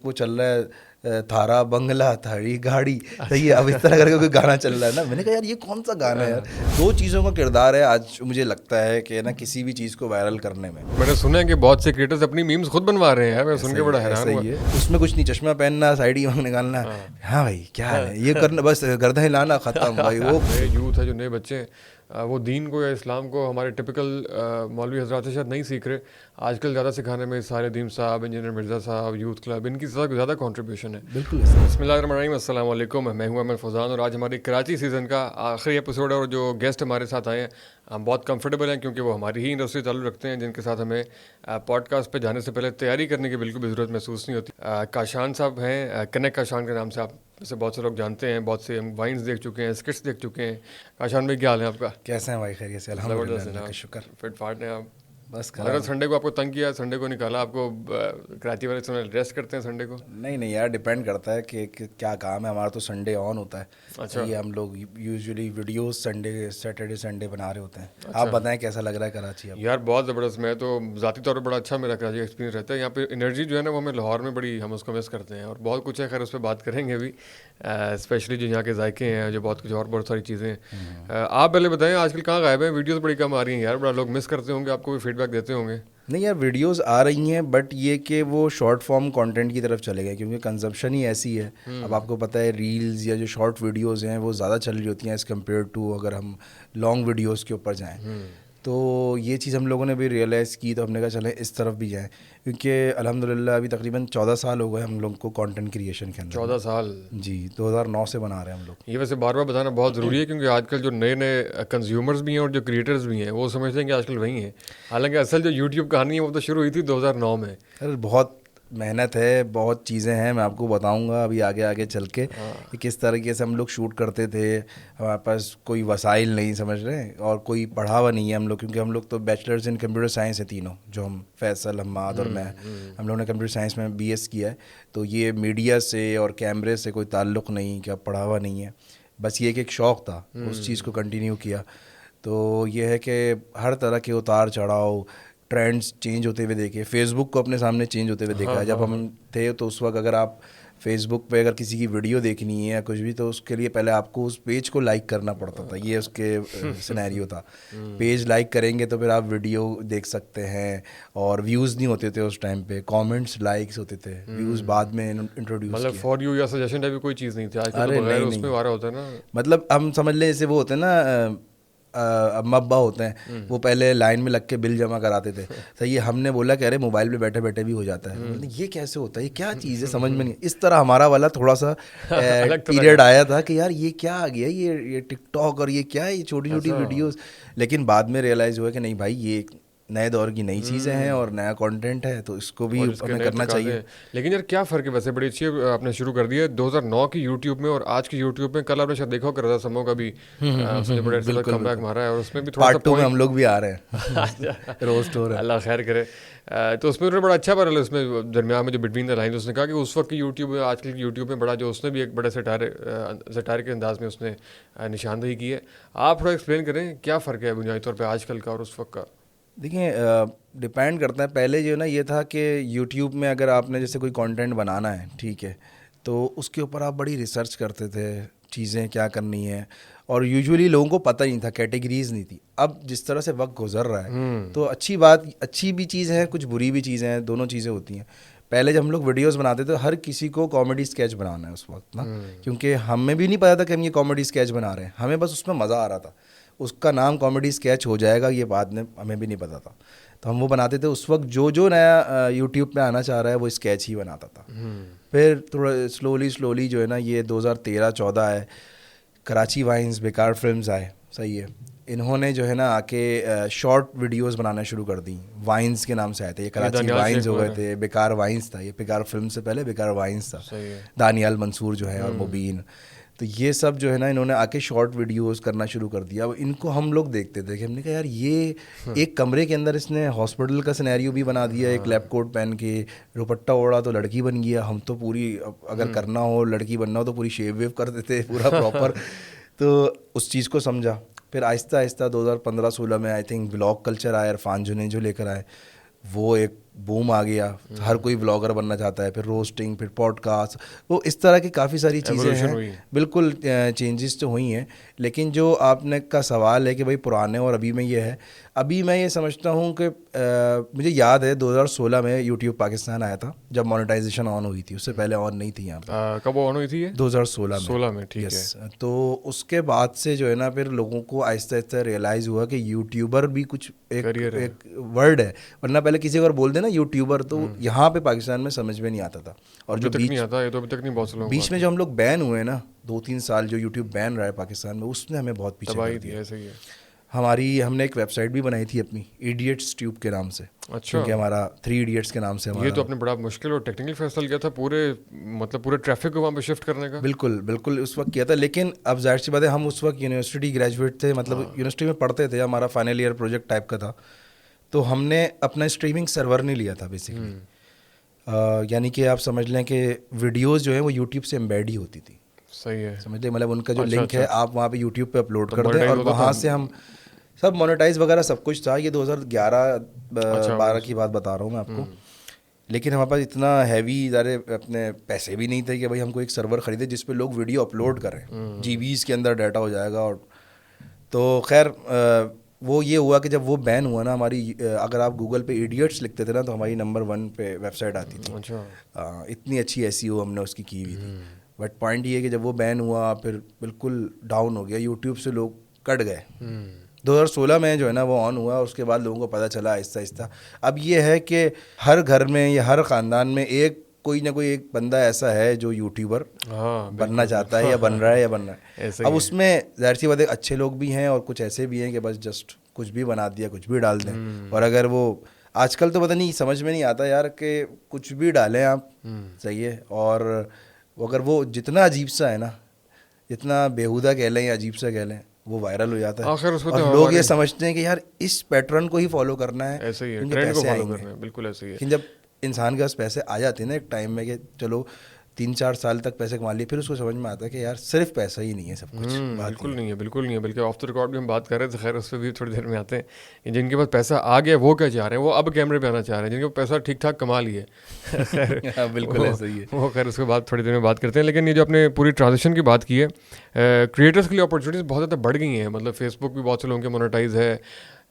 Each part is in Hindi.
वो चल रहा है थारा बंगला थारी गाड़ी, सही है। अब इस तरह करके कोई गाना चल रहा है ना, मैंने कहा यार ये कौन सा गाना है यार। दो चीज़ों का किरदार है आज मुझे लगता है कि ना किसी भी चीज़ को वायरल करने में। मैंने सुना है कि बहुत से क्रिएटर्स अपनी मीम्स खुद बनवा रहे हैं, मैं सुन के बड़ा हैरान हुआ। सही है, उसमें कुछ नहीं, चश्मा पहनना, साइड ही निकालना, हाँ भाई क्या है ये करना, बस गर्दन हिलाना, खत्म भाई। वो नए यूथ है, जो नए बच्चे हैं, वो दीन को या इस्लाम को हमारे टिपिकल मौलवी हजरात से शायद नहीं सीख रहे। आजकल ज़्यादा सिखाने में सारे दीन साहब, इंजीनियर मिर्ज़ा साहब, यूथ क्लब, इनकी ज़्यादा कंट्रीब्यूशन है। बिल्कुल। बिस्मिल्लाहिर्रहमानिर्रहीम, अस्सलाम वालेकुम, मैं हूं अहमद फौजान और आज हमारी कराची सीज़न का आखिरी एपिसोड है। और जो गेस्ट हमारे साथ आए हैं हम बहुत कंफर्टेबल हैं क्योंकि वो हमारी ही इंडस्ट्री चालू रखते हैं, जिनके साथ हमें पॉडकास्ट पे जाने से पहले तैयारी करने की बिल्कुल भी ज़रूरत महसूस नहीं होती। काशान साहब हैं, कनेक्ट काशान के नाम से आप से बहुत से लोग जानते हैं, बहुत से हम वाइन्स देख चुके हैं, स्किट्स देख चुके हैं। काशान भाई क्या हाल है आपका? कैसे हैं भाई? खैरियत से? ज़बरदस्त है अल्हम्दुलिल्लाह, ना, शुक्र। फिट फाट हैं आप। बस अगर संडे को आपको तंग किया, संडे को निकाला आपको, कराची वाले समय रेस्ट करते हैं संडे को? नहीं यार, डिपेंड करता है कि क्या काम है हमारा। तो संडे ऑन होता है। अच्छा। ये हम लोग यूजुअली वीडियोस सैटरडे संडे बना रहे होते हैं। अच्छा। आप बताएं कैसा लग रहा है कराची अब? यार बहुत ज़बरदस्त। मैं तो ज़ाती तौर पर बड़ा अच्छा मेरा कराची एक्सपीरियंस रहता है। यहाँ पे एनर्जी जो है ना वो हमें लाहौर में बड़ी, हम उसको मिस करते हैं। और बहुत कुछ है, खैर उस पर बात करेंगे अभी, स्पेशली जो यहाँ के जायके हैं, जो बहुत कुछ और बहुत सारी चीज़ें हैं। आप पहले बताएं आजकल कहाँ गायब हैं? वीडियोस बड़ी कम आ रही हैं यार, बड़ा लोग मिस करते होंगे, आपको भी फीडबैक देते होंगे। नहीं यार, वीडियोस आ रही हैं, बट ये कि वो शॉर्ट फॉर्म कंटेंट की तरफ चले गए क्योंकि कंजप्शन ही ऐसी है। अब आपको पता है रील्स या जो शॉर्ट वीडियोस हैं वो ज़्यादा चल रही होती हैं एज़ कम्पेयर टू अगर हम लॉन्ग वीडियोस के ऊपर जाएं। तो ये चीज़ हम लोगों ने भी रियलाइज़ की, तो हमने कहा चलें इस तरफ भी जाएं, क्योंकि अल्हम्दुलिल्लाह अभी तकरीबन 14 साल हो गए हम लोग को कंटेंट क्रिएशन के अंदर। 14 साल? जी, 2009 से बना रहे हैं हम लोग। ये वैसे बार बार बताना बहुत ज़रूरी है क्योंकि आजकल जो नए नए कंज्यूमर्स भी हैं और जो क्रिएटर्स भी हैं वो समझते हैं कि आजकल वही हैं, हालांकि असल जो यूट्यूब कहानी है वो तो शुरू हुई थी 2009 में। अरे बहुत मेहनत है, बहुत चीज़ें हैं, मैं आपको बताऊंगा अभी आगे आगे चल के कि किस तरीके से हम लोग शूट करते थे। हमारे पास कोई वसाइल नहीं, समझ रहे हैं, और कोई पढ़ा हुआ नहीं है हम लोग, क्योंकि हम लोग तो बैचलर्स इन कंप्यूटर साइंस है तीनों, जो हम फैसल, हम्माद और मैं, हम लोगों ने कंप्यूटर साइंस में BS किया है। तो ये मीडिया से और कैमरे से कोई ताल्लुक़ नहीं कि अब पढ़ा हुआ नहीं है, बस ये कि एक शौक़ था, उस चीज़ को कंटिन्यू किया। तो ये है कि हर तरह के उतार चढ़ाव, ट्रेंड्स चेंज होते हुए देखे, फेसबुक को अपने सामने चेंज होते हुए देखा है। जब हम थे तो उस वक्त अगर आप फेसबुक पे अगर किसी की वीडियो देखनी है या कुछ भी, तो उसके लिए पहले आपको उस पेज को लाइक करना पड़ता था, ये उसके सिनेरियो था। पेज लाइक करेंगे तो फिर आप वीडियो देख सकते हैं, और व्यूज़ नहीं होते थे उस टाइम पे, कमेंट्स लाइक्स होते थे, व्यूज़ बाद में इंट्रोड्यूस मतलब किया। फॉर यू या सजेशन टाइप की कोई चीज़ नहीं थी आजकल, अरे तो बगैर नहीं उसमें वारा होता है ना। मतलब हम समझ लें जैसे वो होते हैं ना, अम्मा अब्बा होते हैं, वो पहले लाइन में लग के बिल जमा कराते थे। सही है, हमने बोला कि अरे मोबाइल पे बैठे बैठे भी हो जाता है। मतलब ये कैसे होता है, ये क्या चीज़ है, समझ में नहीं। इस तरह हमारा वाला थोड़ा सा पीरियड आया था कि यार ये क्या आ गया, ये टिकटॉक और ये क्या है, ये छोटी छोटी वीडियोस। लेकिन बाद में रियलाइज़ हुआ कि नहीं भाई, ये नए दौर की नई चीज़ें हैं और नया कंटेंट है, तो इसको भी हमें करना चाहिए। लेकिन यार क्या फ़र्क है वैसे, बड़ी अच्छी आपने शुरू कर दिया है 2009 की यूट्यूब में और आज की यूट्यूब में। कल आपने शायद देखा होगा रज़ा समो का भी उसने बड़े अच्छे कमबैक मारा है, और उसमें भी थोड़ा सा पार्ट 2 में हम लोग भी आ रहे हैं, रोस्ट हो रहा है, अल्लाह खैर करे। तो उसमें उन्होंने बड़ा अच्छा पैरल, उसमें दरमियान में जो बिटवीन द लाइन्स उसने कहा कि उस वक्त की यूट्यूब में आजकल की यूट्यूब में बड़ा, जो उसने भी एक बड़े सटारे के अंदाज में उसने निशानदेही की है। आप थोड़ा एक्सप्लेन करें क्या फ़र्क है बुनियादी तौर पर आजकल का और उस वक्त का? देखिए डिपेंड करता है। पहले जो है ना ये था कि यूट्यूब में अगर आपने जैसे कोई कंटेंट बनाना है, ठीक है, तो उसके ऊपर आप बड़ी रिसर्च करते थे, चीज़ें क्या करनी है, और यूजुअली लोगों को पता ही नहीं था, कैटेगरीज नहीं थी। अब जिस तरह से वक्त गुजर रहा है तो अच्छी भी चीज़ है, कुछ बुरी भी चीज़ें हैं, दोनों चीज़ें होती हैं। पहले जब हम लोग वीडियोस बनाते थे हर किसी को कॉमेडी स्केच बनाना है उस वक्त ना, क्योंकि हमें भी नहीं पता था कि हम ये कॉमेडी स्केच बना रहे हैं, हमें बस उसमें मज़ा आ रहा था। उसका नाम कॉमेडी स्केच हो जाएगा ये बाद में हमें भी नहीं पता था, तो हम वो बनाते थे। उस वक्त जो नया यूट्यूब पे आना चाह रहा है वो स्केच ही बनाता था। फिर थोड़ा स्लोली जो है ना, ये 2013-14 है, कराची वाइन्स, बेकार फिल्म्स आए, सही है, इन्होंने जो है ना आके शॉर्ट वीडियोस बनाना शुरू कर दी। वाइन्स के नाम से आए थे, ये कराची वाइन्स हो गए थे, बेकार वाइन्स था, ये बेकार फिल्म से पहले बेकार वाइन्स था, दानियाल मंसूर जो है और मुबीन। तो ये सब जो है ना इन्होंने आके शॉर्ट वीडियोस करना शुरू कर दिया। अब इनको हम लोग देखते थे कि हमने कहा यार ये एक कमरे के अंदर इसने हॉस्पिटल का सिनेरियो भी बना दिया, एक लैब कोट पहन के, दुपट्टा ओढ़ा तो लड़की बन गया। हम तो पूरी, अगर करना हो लड़की बनना हो तो पूरी शेव वेव कर देते पूरा प्रॉपर। तो उस चीज़ को समझा। फिर आहिस्ता आहिस्ता 2015-16 में आई थिंक व्लॉग कल्चर आया, इरफान जुनेजो लेकर आए, वो एक बूम आ गया, हर कोई व्लॉगर बनना चाहता है, फिर रोस्टिंग, फिर पॉडकास्ट, वो इस तरह की काफ़ी सारी चीज़ें Evolution हुई। हैं। बिल्कुल चेंजेस तो हुई हैं, लेकिन जो आपने का सवाल है कि भाई पुराने और अभी में ये है, अभी मैं ये समझता हूँ कि मुझे याद है 2016 में यूट्यूब पाकिस्तान आया था, जब मोनेटाइजेशन ऑन हुई थी, उससे पहले ऑन नहीं थी यहाँ पर। कब ऑन हुई थी ये? 2016 में। 16 में, ठीक है। यस, तो उसके बाद से जो है ना फिर लोगों को आहिस्ता आहिस्ता रियलाइज़ हुआ कि यूट्यूबर भी कुछ Career है। एक वर्ड है, वरना पहले किसी को अगर बोल देना यूट्यूबर तो यहाँ पे पाकिस्तान में समझ में नहीं आता था। और जो अभी तक नहीं आता, ये तो अभी तक नहीं बहुत से लोगों को बीच में जो हम लोग बैन हुए ना 2-3 साल, जो यूट्यूब बैन रहा है पाकिस्तान में, उसने हमें बहुत पीछे कर तबाही थी, दिया। ऐसे ही है। हमने एक वेबसाइट भी बनाई थी अपनी, इडियट्स ट्यूब के नाम से, अच्छा, क्योंकि हमारा 3 इडियट्स के नाम से ये हमारा। तो आपने बड़ा मुश्किल और टेक्निकल फैसला लिया था, पूरे ट्रैफिक को वहाँ पे शिफ्ट करने का। बिल्कुल बिल्कुल उस वक्त किया था, लेकिन अब जाहिर सी बात है, हम उस वक्त यूनिवर्सिटी ग्रेजुएट थे, मतलब यूनिवर्सिटी में पढ़ते थे, हमारा फाइनल ईयर प्रोजेक्ट टाइप का था, तो हमने अपना स्ट्रीमिंग सर्वर नहीं लिया था बेसिकली। यानी कि आप समझ लें कि वीडियोस जो है वो यूट्यूब से एम्बेड ही होती थी, सही है। समझ लें, मतलब उनका जो अच्छा, लिंक है अच्छा। आप वहाँ पे यूट्यूब पे अपलोड तो कर दें monetize और होता वहाँ था? से हम सब मोनेटाइज वगैरह सब कुछ था। ये 2011-12 अच्छा, की बात बता रहा हूँ मैं आपको। लेकिन हमारे पास इतना हैवी ज़्यादा अपने पैसे भी नहीं थे कि भाई हमको एक सर्वर ख़रीदे जिस पे लोग वीडियो अपलोड करें, जीबीज़ के अंदर डाटा हो जाएगा। और तो खैर वो ये हुआ कि जब वो बैन हुआ ना, हमारी अगर आप गूगल पे इडियट्स लिखते थे ना तो हमारी नंबर 1 पे वेबसाइट आती थी। अच्छा, इतनी अच्छी एसईओ हमने उसकी की हुई थी। बट पॉइंट ये है कि जब वो बैन हुआ फिर बिल्कुल डाउन हो गया, यूट्यूब से लोग कट गए। 2016 में जो है ना वो ऑन हुआ, उसके बाद लोगों को पता चला आहिस्ता आहिस्ता। अब ये है कि हर घर में या हर ख़ानदान में कोई ना कोई एक बंदा ऐसा है जो यूट्यूबर हाँ, बनना चाहता है, या बन रहा है या बन रहा है। ऐसे अब ही है। उसमें ज़ाहिर सी बात है अच्छे लोग भी हैं और कुछ ऐसे भी हैं कि बस जस्ट कुछ भी बना दिया, कुछ भी डाल दें। और अगर वो आजकल तो पता नहीं, समझ में नहीं आता यार कि कुछ भी डालें आप, सही है। और अगर वो जितना अजीब सा है ना, जितना बेहुदा कह लें या अजीब सा कह लें, वो वायरल हो जाता है। आखिर उसमें और तो लोग ये हमारे समझते हैं कि यार इस पैटर्न को ही फॉलो करना है, ऐसे ही है, क्योंकि ट्रेंड को पैसे फॉलो आएंगे। करना है, बिल्कुल ऐसे ही है। लेकिन जब इंसान के पास पैसे आ जाते हैं ना एक टाइम में, कि चलो 3-4 साल तक पैसे कमा लिए, फिर उसको समझ में आता है कि यार सिर्फ पैसा ही नहीं है सब कुछ। बात बिल्कुल ये है। नहीं है, बिल्कुल नहीं है। बल्कि ऑफ द रिकॉर्ड भी हम बात कर रहे थे, खैर उस पर भी थोड़ी देर में आते हैं कि जिनके पास पैसा आ गया वो क्या चाह रहे हैं, वो अब कैमरे पे आना चाह रहे हैं, जिनके पास पैसा ठीक ठाक कमा लिए खैर हाँ, बिल्कुल ऐसा ही है। वो खैर उसके बाद थोड़ी देर में बात करते हैं। लेकिन ये जो आपने पूरी ट्रांजिशन की बात की है, क्रिएटर्स के लिए अपॉर्चुनिटीज़ बहुत ज़्यादा बढ़ गई हैं। मतलब फेसबुक भी बहुत से लोगों के मोनेटाइज है।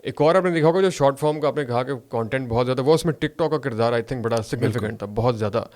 एक और आपने देखा होगा जो शॉर्ट फॉर्म का आपने कहा कि कंटेंट बहुत ज़्यादा, वो उसमें टिकटॉक का किरदार आई थिंक बड़ा सिग्निफिकेंट था, बहुत ज़्यादा।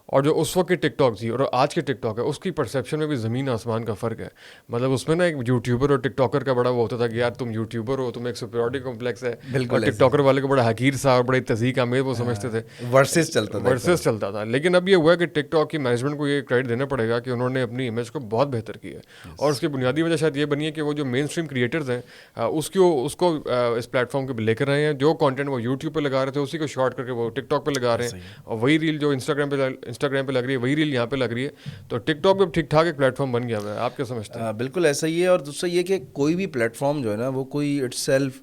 और जो उस वक्त की टिकटॉक थी और आज के टिकटॉक है, उसकी परसेप्शन में भी ज़मीन आसमान का फ़र्क है। मतलब उसमें ना एक यूट्यूबर और टिकटॉकर का बड़ा वो होता था कि यार तुम यूट्यूबर हो, तुम्हें एक सुपीरियरिटी कॉम्प्लेक्स है, बिल्कुल और ऐसे टिकटॉकर वाले को बड़ा हकीर सा और बड़े तज़ीक आमेर वो समझते थे। वर्सेस चलता था। वर्सेस चलता था। लेकिन अब ये हुआ है कि टिकटॉक की मैनेजमेंट को ये क्रेडिट देना पड़ेगा कि उन्होंने अपनी इमेज को बहुत बेहतर किया है। और उसकी बुनियादी वजह शायद ये बनी है कि वो जो मेन स्ट्रीम क्रिएटर्स हैं उसको इस प्लेटफॉर्म पे लेकर आए हैं। जो कंटेंट वो यूट्यूब पे लगा रहे थे उसी को शॉर्ट करके वो टिकटॉक पे लगा रहे हैं, और वही रील जो इंस्टाग्राम पे लग रही है वही रील यहाँ पे लग रही है। तो टिकटॉक भी ठीक ठाक एक प्लेटफॉर्म बन गया है। आप क्या समझते हैं? बिल्कुल ऐसा ही है। और दूसरा ये कि कोई भी प्लेटफॉर्म जो है ना वो कोई इट्सेल्फ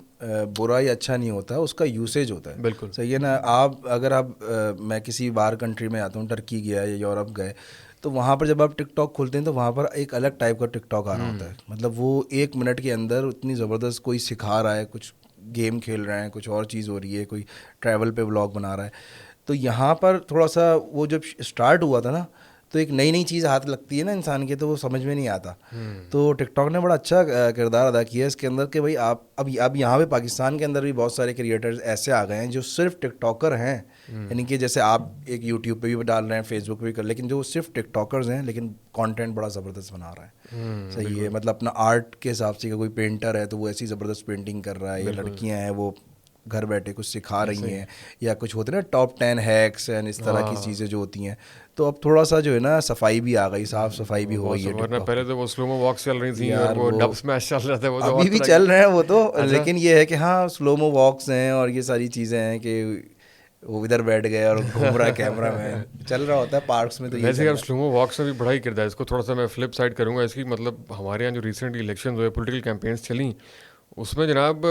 बुरा या अच्छा नहीं होता, उसका यूसेज होता है। बिल्कुल सही है ना। अगर मैं किसी बाहर कंट्री में आता हूँ, टर्की गया या यूरोप गए, तो वहाँ पर जब आप टिकटॉक खोलते हैं तो वहाँ पर एक अलग टाइप का टिकटॉक आ रहा होता है। मतलब वो 1 मिनट के अंदर इतनी ज़बरदस्त कोई सिखा रहा है, कुछ गेम खेल रहे हैं, कुछ और चीज़ हो रही है, कोई ट्रैवल पे व्लॉग बना रहा है। तो यहाँ पर थोड़ा सा वो जब स्टार्ट हुआ था ना, तो एक नई नई चीज़ हाथ लगती है ना इंसान के, तो वो समझ में नहीं आता। तो टिकटॉक ने बड़ा अच्छा किरदार अदा किया है इसके अंदर कि भाई आप अब यहाँ पे पाकिस्तान के अंदर भी बहुत सारे क्रिएटर्स ऐसे आ गए हैं जो सिर्फ टिकटॉकर हैं। यानी कि जैसे आप एक यूट्यूब पे भी डाल रहे हैं, फेसबुक पे भी कर, लेकिन जो सिर्फ टिकटॉकर्स हैं लेकिन कंटेंट बड़ा ज़बरदस्त बना रहा है। सही है। मतलब अपना आर्ट के हिसाब से, कोई पेंटर है तो वो ऐसी ज़बरदस्त पेंटिंग कर रहा है, या लड़कियाँ हैं वो घर बैठे कुछ सिखा रही हैं, या कुछ होते हैं ना टॉप 10 हैक्स एंड इस तरह की चीज़ें जो होती हैं। तो अब थोड़ा सा जो है ना सफाई भी आ गई, साफ सफाई भी हो गई है। वरना पहले तो वो स्लोमो वॉक्स चल रही थी और वो डब स्मैश चल रहा था, वो अभी भी चल रहे हैं वो तो। लेकिन ये है कि हाँ स्लोमो वॉक्स हैं और ये सारी चीज़ें हैं कि वो इधर बैठ गए और घूम रहा है कैमरा में, चल रहा होता है पार्क्स में। तो ये वैसे यार स्लोमो वॉक्स में भी बड़ा ही किरदार है। इसको थोड़ा सा मैं फ्लिप साइड करूँगा इसकी। मतलब हमारे यहाँ जो रिसेंट इलेक्शन हुए, पोलिटिकल कैंपेन्स चली, उसमें जनाब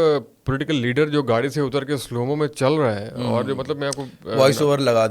पॉलिटिकल लीडर जो गाड़ी से उतर के स्लोमो में चल रहा है, और जो मतलब मैं आपको वॉइस ओवर लगा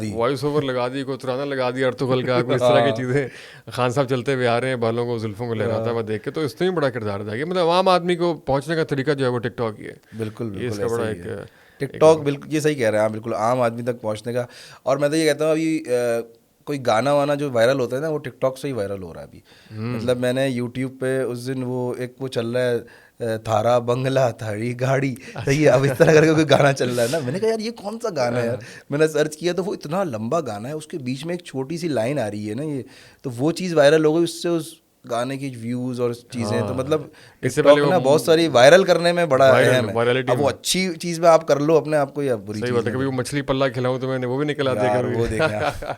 दी, कोई तराना लगा दिया अर्तुगल का, कोई इस तरह की चीज़ें, खान साहब चलते हुए आ रहे हैं, बालों को जुल्फों को लहराता हुआ देख के, तो इसमें भी बड़ा किरदार था कि मतलब आम आदमी को पहुंचने का तरीका जो है वो टिकटॉक ही है। बिल्कुल ये इसका बड़ा एक टिकटॉक बिल्कुल, ये सही कह रहे हैं आप, बिल्कुल आम आदमी तक पहुंचने का। और मैं तो ये कहता हूँ अभी कोई गाना वाना जो वायरल होता है ना, वो टिकटॉक से ही वायरल हो रहा है अभी। मतलब मैंने यूट्यूब पे उस दिन वो एक वो चल रहा है थारा बंगला थारी गाड़ी, सही है, अब इस तरह करके कोई गाना चल रहा है ना, मैंने कहा यार ये कौन सा गाना है यार। मैंने सर्च किया तो वो इतना लंबा गाना है, उसके बीच में एक छोटी सी लाइन आ रही है ना, ये तो वो चीज़ वायरल हो गई, उससे उस गाने की व्यूज और चीज़ें, तो मतलब इससे टिकटॉक पहले वो ना बहुत सारी वायरल करने में बड़ा अहम है। वायरलिटी अब वो में अच्छी चीज़ में आप कर लो अपने आप को, या बुरी सही चीज़ बात है। में कभी वो कर मछली पल्ला खिलाऊं तो मैंने वो भी निकल लो आती है यार, कभी। वो देखना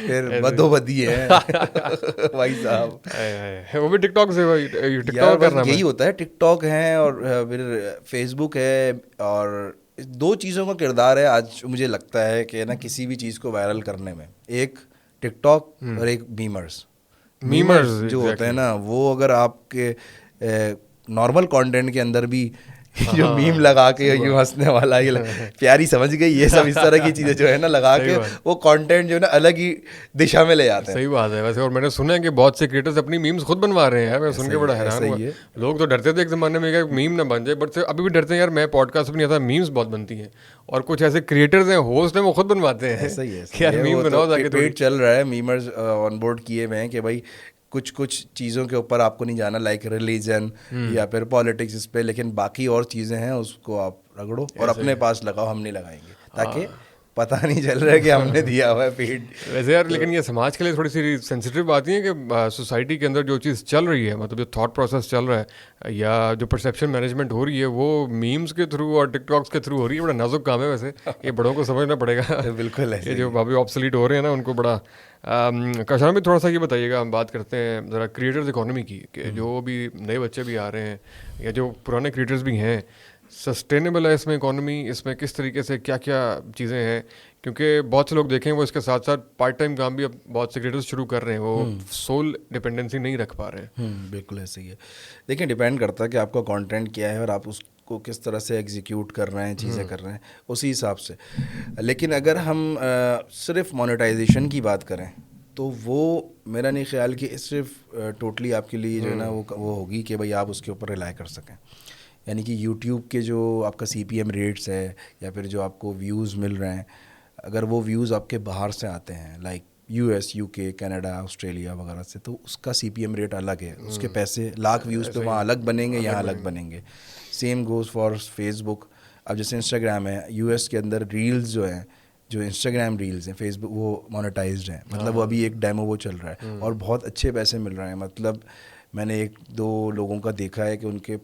फिर ऐसे बदोबदी है भाई साहब। वो भी टिकटॉक से, यार टिकटॉक बस करना यही है। होता है, टिकटॉक है और फिर फेसबुक है, और इस दो चीज़ों का किरदार है आज मुझे लगता है कि ना किसी भी चीज़ को वायरल करने में, एक टिकटॉक और एक मीमर्स। मीमर्स मीमर्स जो होते हैं एग्जैक्टली। ना, वो अगर आपके नॉर्मल कंटेंट के अंदर भी जो मीम हाँ लगा के सही यूं बात। हंसने वाला, ये प्यारी समझ गई, ये सब इस तरह की चीज़ें जो है ना लगा सही के, बात। वो कंटेंट जो है ना अलग ही दिशा में ले जाते हैं। सही बात है वैसे। और मैंने सुना है कि बहुत से क्रिएटर्स अपनी मीम्स खुद बनवा रहे हैं यार, मैं सुन ऐसा के ही बड़ा है, हैरान ऐसा हुआ। ही है। लोग तो डरते थे एक ज़माने में कि मीम ना बन जाए, बट अभी भी डरते हैं यार। मैं पॉडकास्ट भी नहीं आता, मीम्स बहुत बनती हैं, और कुछ ऐसे क्रिएटर्स हैं, होस्ट हैं, वो खुद बनवाते हैं ऐसा ही है, ऐसा कि ही यार है। मीम वो तो बनाओ ताकि थोड़ी। पेड चल रहा है, मीमर्स ऑन बोर्ड किए हुए हैं कि भाई कुछ कुछ चीज़ों के ऊपर आपको नहीं जाना, लाइक रिलीजन या फिर पॉलिटिक्स इस पे, लेकिन बाकी और चीज़ें हैं उसको आप रगड़ो और ऐसे अपने ही। पास लगाओ, हम नहीं लगाएंगे, ताकि हाँ पता नहीं चल रहा है कि हमने दिया हुआ है फीड। वैसे यार, लेकिन ये समाज के लिए थोड़ी सी सेंसिटिव बात ही है कि सोसाइटी के अंदर जो चीज़ चल रही है, मतलब जो थॉट प्रोसेस चल रहा है या जो परसेप्शन मैनेजमेंट हो रही है, वो मीम्स के थ्रू और टिकटॉक्स के थ्रू हो रही है। बड़ा नाजुक काम है वैसे, ये बड़ों को समझना पड़ेगा। बिल्कुल ऐसे ये ही जो है। अभी ऑब्सोलीट हो रहे हैं ना, उनको बड़ा। कशान भी थोड़ा सा ये बताइएगा, हम बात करते हैं ज़रा क्रिएटर्स इकोनॉमी की, कि जो भी नए बच्चे भी आ रहे हैं या जो पुराने क्रिएटर्स भी हैं, सस्टेनेबल है इसमें इकोनॉमी, इसमें किस तरीके से क्या क्या चीज़ें हैं? क्योंकि बहुत से लोग देखें वो इसके साथ साथ पार्ट टाइम काम भी अब बहुत से क्रिएटर्स शुरू कर रहे हैं, वो सोल डिपेंडेंसी नहीं रख पा रहे हैं। बिल्कुल ऐसे ही है। देखिए डिपेंड करता है कि आपका कंटेंट क्या है और आप उसको किस तरह से एग्जीक्यूट कर रहे हैं, चीज़ें कर रहे हैं, उसी हिसाब से। लेकिन अगर हम सिर्फ मोनेटाइजेशन की बात करें तो वो मेरा नहीं ख्याल कि सिर्फ टोटली आपके लिए जो है ना वो होगी कि भाई आप उसके ऊपर रिलाई कर सकें। यानी कि यूट्यूब के जो आपका CPM रेट्स है या फिर जो आपको व्यूज़ मिल रहे हैं, अगर वो व्यूज़ आपके बाहर से आते हैं, like US UK Canada Australia वगैरह से, तो उसका CPM रेट अलग है, उसके पैसे लाख व्यूज़ पे वहाँ अलग बनेंगे, यहाँ अलग बनेंगे। Same goes for Facebook. अब जैसे इंस्टाग्राम है, US के अंदर रील्स जो हैं, जो इंस्टाग्राम रील्स हैं, फेसबुक वो मोनेटाइज्ड हैं, मतलब वो अभी एक डेमो वो चल रहा है और बहुत अच्छे पैसे मिल रहे हैं। मतलब मैंने एक दो लोगों का देखा है कि उनके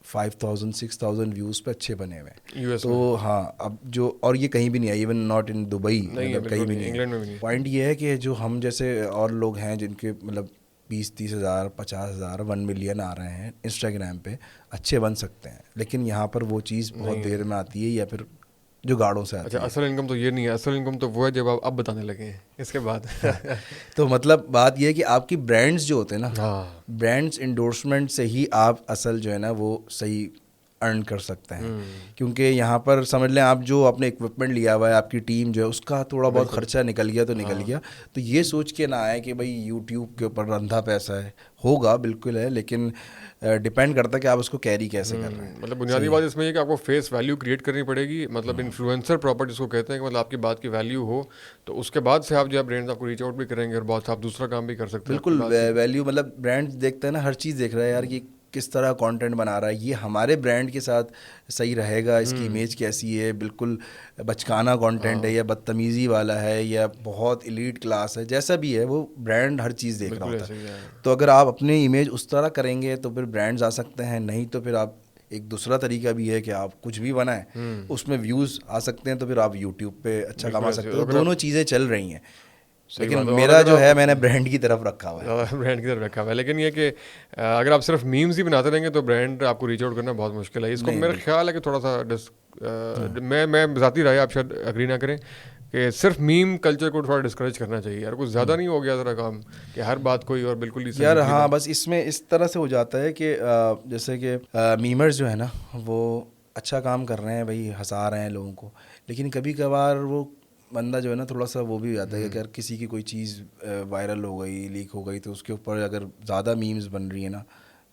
5000 6000 व्यूज़ पे अच्छे बने हुए हैं। US तो में हाँ, अब जो, और ये कहीं भी नहीं है, इवन नॉट इन दुबई, नहीं है, मतलब बिल्कुल कहीं भी नहीं, नहीं इंग्लैंड में भी है। नहीं। पॉइंट ये है कि जो हम जैसे और लोग हैं जिनके मतलब 20-30 हज़ार 50 हज़ार 1 मिलियन आ रहे हैं इंस्टाग्राम पे, अच्छे बन सकते हैं, लेकिन यहाँ पर वो चीज़ बहुत देर में आती है या फिर जुगाड़ों से आती अच्छा, है। असल इनकम तो ये नहीं है, असल इनकम तो वो है जब आप अब बताने लगे हैं इसके बाद। तो मतलब बात ये है कि आपकी ब्रांड्स जो होते हैं ना, हाँ ब्रांड्स इंडोर्समेंट से ही आप असल जो है ना वो सही अर्न कर सकते हैं। क्योंकि यहाँ पर समझ लें आप जो आपने इक्विपमेंट लिया हुआ है, आपकी टीम जो है उसका थोड़ा बहुत खर्चा निकल गया तो निकल गया, तो ये सोच के ना आए कि भाई यूट्यूब के ऊपर रंधा पैसा है, होगा बिल्कुल है, लेकिन डिपेंड करता है कि आप उसको कैरी कैसे कर रहे हैं। मतलब बुनियादी बात इसमें ये कि आपको फेस वैल्यू क्रिएट करनी पड़ेगी, मतलब इन्फ्लुएंसर प्रॉपर जिसको कहते हैं कि मतलब आपकी बात की वैल्यू हो, तो उसके बाद से आप जो है ब्रांड्स आपको रीच आउट भी करेंगे और बहुत आप दूसरा काम भी कर सकते हैं आपकी बिल्कुल बात की। वैल्यू, मतलब ब्रांड देखते हैं ना, हर चीज़ देख रहा है यार कि किस तरह कंटेंट बना रहा है, ये हमारे ब्रांड के साथ सही रहेगा, इसकी इमेज कैसी है, बिल्कुल बचकाना कंटेंट है या बदतमीज़ी वाला है या बहुत एलीट क्लास है, जैसा भी है वो ब्रांड हर चीज़ देख रहा बिल्कुल होता ऐसे ही है। है। तो अगर आप अपनी इमेज उस तरह करेंगे तो फिर ब्रांड्स आ सकते हैं, नहीं तो फिर आप, एक दूसरा तरीका भी है कि आप कुछ भी बनाएं, उसमें व्यूज़ आ सकते हैं, तो फिर आप यूट्यूब पे अच्छा बिल्कुल कमा ऐसे ही। सकते हो। अगर आप दोनों चीज़ें चल रही हैं, सही लेकिन बात है। और मेरा अगर जो है आप मैंने ब्रांड की तरफ रखा हुआ है। ज़्यादा ब्रांड की तरफ रखा हुआ है, लेकिन ये कि अगर आप सिर्फ मीम्स ही बनाते रहेंगे तो ब्रांड आपको रीच आउट करना बहुत मुश्किल है। इसको नहीं मेरा बिल्कुल, ख्याल है कि थोड़ा सा मैं ज़ाती राय, आप शायद अग्री ना करें, कि सिर्फ मीम कल्चर को थोड़ा डिस्करेज करना चाहिए यार, कुछ ज़्यादा नहीं हो गया ज़रा काम कि हर बात कोई और बिल्कुल ही यार संजीदगी हाँ, ना। बस इसमें इस तरह से हो जाता है कि जैसे कि मीमर्स जो है ना वो अच्छा काम कर रहे हैं भाई, हंसा रहे हैं लोगों को, लेकिन कभी कभार वो बंदा जो है ना थोड़ा सा वो भी हो जाता है कि अगर किसी की कोई चीज़ वायरल हो गई, लीक हो गई, तो उसके ऊपर अगर ज़्यादा मीम्स बन रही है ना,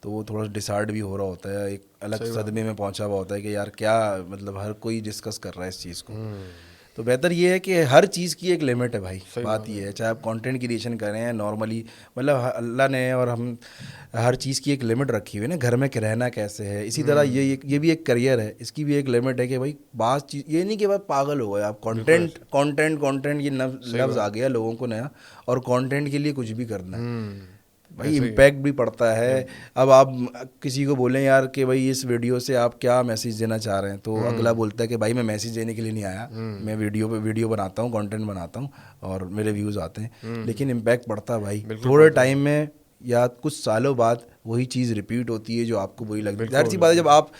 तो वो थोड़ा डिसहार्ड भी हो रहा होता है, एक अलग सदमे में पहुंचा हुआ होता है कि यार क्या मतलब हर कोई डिस्कस कर रहा है इस चीज़ को। तो बेहतर ये है कि हर चीज़ की एक लिमिट है भाई। बात ये है, चाहे आप कंटेंट क्रिएशन करें या नॉर्मली, मतलब अल्लाह ने और हम हर चीज़ की एक लिमिट रखी हुई है ना। घर में रहना कैसे है, इसी तरह ये भी एक करियर है, इसकी भी एक लिमिट है कि भाई बात चीज़ ये नहीं कि भाई पागल हो गए आप। कंटेंट कंटेंट कंटेंट ये लफ्ज़ आ गया लोगों को नया, और कंटेंट के लिए कुछ भी करना है भाई, इम्पैक्ट भी पड़ता है। अब आप किसी को बोलें यार कि भाई इस वीडियो से आप क्या मैसेज देना चाह रहे हैं, तो अगला बोलता है कि भाई मैं मैसेज देने के लिए नहीं आया, मैं वीडियो बनाता हूँ, कंटेंट बनाता हूँ और मेरे व्यूज़ आते हैं। लेकिन इम्पैक्ट पड़ता है भाई, थोड़े टाइम में या कुछ सालों बाद वही चीज़ रिपीट होती है जो आपको बुरी लगती है। जाहिर सी बात है, जब आप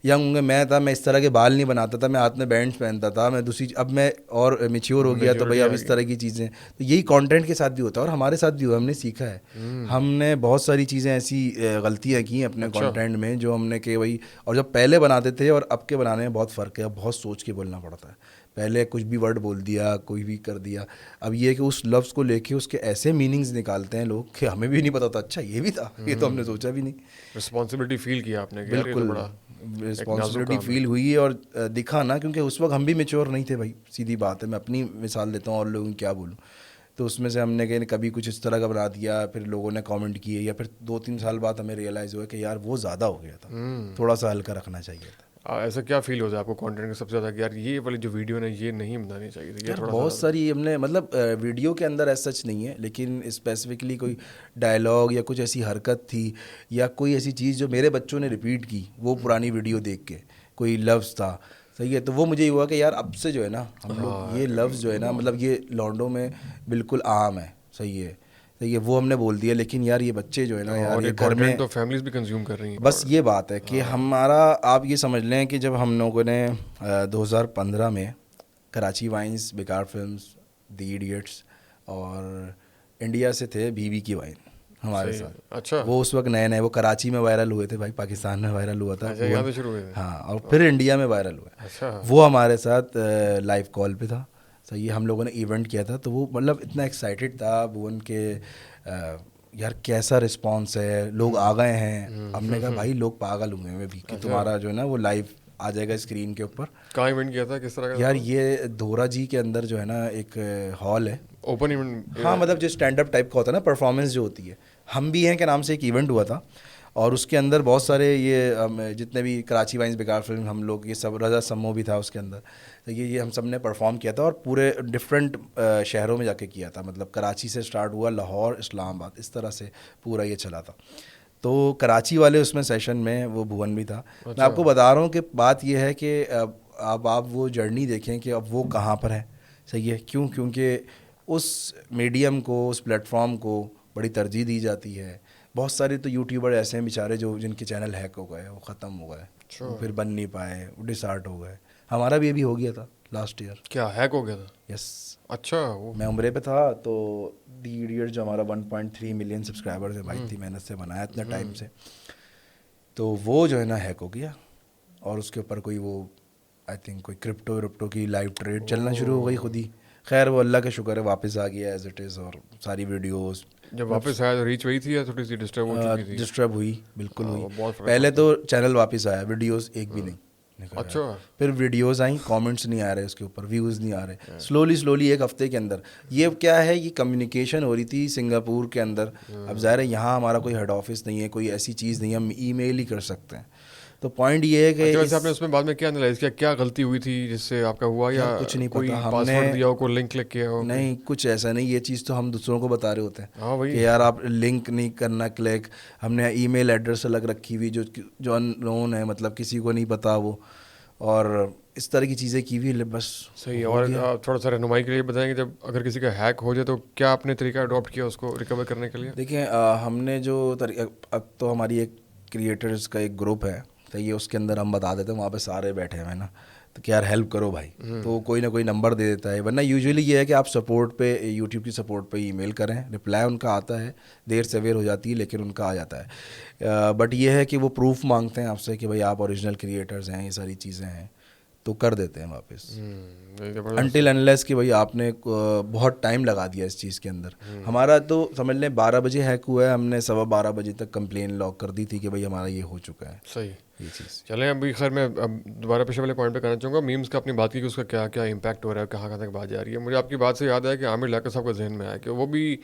यंग होंगे, मैं इस तरह के बाल नहीं बनाता था, मैं हाथ में बैंड्स पहनता था, मैं दूसरी, अब मैं और मेच्योर हो गया तो भाई अब इस तरह की चीज़ें। तो यही कंटेंट के साथ भी होता है और हमारे साथ भी हुआ, हमने सीखा है। हमने बहुत सारी चीज़ें ऐसी गलतियाँ की अपने कंटेंट में जो हमने कि भाई, और जब पहले बनाते थे और अब के बनाने में बहुत फ़र्क है। अब बहुत सोच के बोलना पड़ता है, पहले कुछ भी वर्ड बोल दिया, कोई भी कर दिया। अब ये है कि उस लफ्ज़ को लेके उसके ऐसे मीनिंग्स निकालते हैं लोग कि हमें भी नहीं पता था, अच्छा ये भी था, ये तो हमने सोचा भी नहीं। रिस्पॉन्सिबिलिटी फील किया आपने कि यार ये तो बिल्कुल बड़ा रिस्पॉन्सिबिलिटी फील हुई और दिखा ना, क्योंकि उस वक्त हम भी मेच्योर नहीं थे भाई, सीधी बात है। मैं अपनी मिसाल देता हूँ और लोगों की क्या बोलूँ। तो उसमें से हमने कभी कुछ इस तरह का बना दिया, फिर लोगों ने कमेंट किए, या फिर 2-3 साल बाद हमें रियलाइज़ हुआ कि यार वो ज़्यादा हो गया था, थोड़ा सा हल्का रखना चाहिए था। ऐसा क्या फील होता है आपको कंटेंट का सबसे ज़्यादा कि यार ये वाली जो वीडियो है ये नहीं बनानी चाहिए थी, ये यार थोड़ा बहुत सा सारी हमने, मतलब वीडियो के अंदर ऐसा सच नहीं है, लेकिन स्पेसिफिकली कोई डायलॉग या कुछ ऐसी हरकत थी या कोई ऐसी चीज़ जो मेरे बच्चों ने रिपीट की वो पुरानी वीडियो देख के, कोई लफ्ज़ था, सही है, तो वो मुझे हुआ कि यार अब से जो है ना हम लोग ये लफ्ज़ जो है ना, मतलब ये लॉन्डो में बिल्कुल आम है, सही है, सही है, वो हमने बोल दिया। लेकिन यार ये बच्चे जो है ना यार, और ये ये घर में कंटेंट तो फैमिलीज भी कंज्यूम कर रही हैं। बस ये बात है कि हमारा, आप ये समझ लें कि जब हम लोगों ने 2015 में कराची वाइन्स, बेकार फिल्म्स, द इडियट्स और इंडिया से थे बीबी की वाइन हमारे साथ। अच्छा, वो उस वक्त नए नए, वो कराची में वायरल हुए थे भाई, पाकिस्तान में वायरल हुआ था। ऐसे यहाँ से शुरू हुए थे। हाँ, और फिर इंडिया में वायरल हुआ। अच्छा, वो हमारे साथ लाइव कॉल पे था, सही है, हम लोगों ने इवेंट किया था। तो वो मतलब इतना एक्साइटेड था भुवन के यार कैसा रिस्पांस है, लोग आ गए हैं। हमने कहा भाई लोग पागल हुए हैं भी कि तुम्हारा जो है ना वो लाइव आ जाएगा स्क्रीन के ऊपर। कहाँ इवेंट किया था, किस तरह का यार था? ये धोरा जी के अंदर जो है ना एक हॉल है, ओपन इवेंट? हाँ, मतलब जो स्टैंड अप टाइप का होता है ना, परफॉर्मेंस जो होती है, हम भी हैं के नाम से एक इवेंट हुआ था। और उसके अंदर बहुत सारे ये जितने भी कराची वाइन्स, बेकार फिल्म, हम लोग ये सब, रजा सम्मो भी था उसके अंदर। तो ये हम सब ने परफॉर्म किया था और पूरे डिफरेंट शहरों में जाके किया था। मतलब कराची से स्टार्ट हुआ, लाहौर, इस्लामाबाद, इस तरह से पूरा ये चला था। तो कराची वाले उसमें सेशन में वो भुवन भी था। मैं आपको बता रहा हूँ कि बात ये है कि अब आप वो जर्नी देखें कि अब वो कहाँ पर है, सही है, क्यों, क्योंकि उस मीडियम को, उस प्लेटफॉर्म को बड़ी तरजीह दी जाती है। बहुत सारे तो यूट्यूबर ऐसे हैं बेचारे जो जिनके चैनल हैक हो गए, वो ख़त्म हो गए, वो फिर बन नहीं पाए, वो डिसहार्ट हो गए। हमारा भी अभी हो गया था लास्ट ईयर। क्या हैक हो गया था? यस, अच्छा, वो मैं उम्रे पे था तो दी इडियट जो हमारा 1.3 मिलियन सब्सक्राइबर है भाई, इतनी मेहनत से बनाया इतने टाइम से, तो वो जो है ना हैक हो गया। और उसके ऊपर कोई वो आई थिंक कोई क्रिप्टो की लाइव ट्रेड चलना शुरू हो गई खुद ही। खैर वो अल्लाह का शुक्र है वापस आ गया एज इट इज़, और सारी वीडियोस जब वापस आया तो रीच वही थी या थोड़ी सी डिस्टर्ब हो चुकी थी? डिस्टर्ब हुई, बिल्कुल हाँ, हुई। वो बहुत फर्क पहले तो चैनल वापस आया, वीडियोस एक भी नहीं निकल आया। अच्छा, फिर वीडियोस आई, कमेंट्स नहीं आ रहे उसके ऊपर, व्यूज़ नहीं आ रहे। स्लोली एक हफ्ते के अंदर ये क्या है, ये कम्युनिकेशन हो रही थी सिंगापुर के अंदर। अब ज़ाहिर है यहाँ हमारा कोई हेड ऑफिस नहीं है, कोई ऐसी चीज़ नहीं है, हम ईमेल ही कर सकते हैं। तो पॉइंट ये है कि अच्छा, वैसे आपने उसमें बाद में क्या एनालाइज किया, क्या गलती हुई थी जिससे आपका हुआ, या कुछ नहीं कोई पता, हमने पासवर्ड दिया हो, कोई लिंक क्लिक किया हो? नहीं, कुछ ऐसा नहीं, ये चीज़ तो हम दूसरों को बता रहे होते हैं हाँ भाई, कि यार आप लिंक नहीं करना क्लिक। हमने ईमेल एड्रेस अलग रखी हुई जो अननोन है, मतलब किसी को नहीं पता वो, और इस तरह की चीज़ें की हुई, बस सही है। हो और गया। थोड़ा सा रहनुमाई के लिए बताएंगे, जब अगर किसी का हैक हो जाए तो क्या आपने तरीका अडॉप्ट किया उसको रिकवर करने के लिए? देखिए हमने जो अब तो हमारी एक क्रिएटर्स का एक ग्रुप है, तो ये उसके अंदर हम बता देते हैं, वहाँ पे सारे बैठे हैं ना, तो कि यार हेल्प करो भाई। तो कोई ना कोई नंबर दे देता है, वरना यूजुअली ये है कि आप सपोर्ट पे, यूट्यूब की सपोर्ट पे ईमेल करें, रिप्लाई उनका आता है, देर सवेर हो जाती है लेकिन उनका आ जाता है। बट ये है कि वो प्रूफ मांगते हैं आपसे कि भाई आप ओरिजिनल क्रिएटर्स हैं, ये सारी चीज़ें हैं। तो कर देते हैं वापस, जबरदस्त। अनटिल अनलेस कि भाई आपने बहुत टाइम लगा दिया इस चीज़ के अंदर। हमारा तो समझ लें 12 बजे हैक हुआ है, हमने 12:15 बजे तक कंप्लेन लॉक कर दी थी कि भाई हमारा ये हो चुका है सही। ये चीज़। चलें अभी खैर मैं अब दोबारा पिछले वाले पॉइंट पे करना चाहूँगा, मीम्स का आपने बात की कि उसका क्या क्या इम्पैक्ट हो रहा है, कहाँ कहाँ तक बात जा रही है। मुझे आपकी बात से याद आया कि आमिर लियाकत साहब का जहन में आया कि वो भी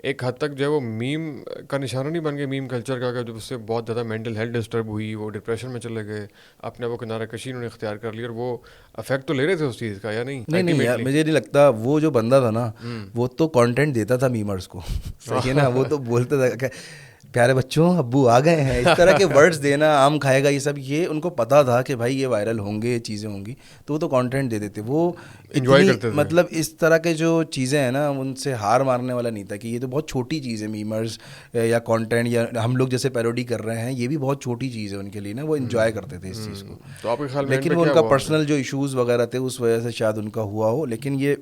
एक हद तक जो है वो मीम का निशाना नहीं बन गए, मीम कल्चर का, जब उससे बहुत ज़्यादा मेंटल हेल्थ डिस्टर्ब हुई, वो डिप्रेशन में चले गए, अपने वो किनारा कशी उन्होंने इख्तियार कर लिया, और वो अफेक्ट तो ले रहे थे उस चीज़ का या नहीं? नहीं यार, मुझे नहीं लगता वो जो बंदा था ना वो तो कंटेंट देता था मीमर्स को सही है ना, वो तो बोलता था कि प्यारे बच्चों अब्बू आ गए हैं, इस तरह के वर्ड्स देना, आम खाएगा, ये सब, ये उनको पता था कि भाई ये वायरल होंगे, ये चीज़ें होंगी, तो वो तो कंटेंट दे देते। वो Enjoy करते थे। मतलब इस तरह के जो चीज़ें हैं ना उनसे हार मारने वाला नहीं था कि ये तो बहुत छोटी चीज़ है, मीमर्स या कंटेंट या हम लोग जैसे पैरोडी कर रहे हैं, ये भी बहुत छोटी चीज़ है उनके लिए ना, वो इन्जॉय करते थे इस चीज़ को। तो आपके ख्याल में लेकिन इन वो पे क्या उनका हुआ? पर्सनल जो इश्यूज़ वगैरह थे उस वजह से शायद उनका हुआ हो, लेकिन ये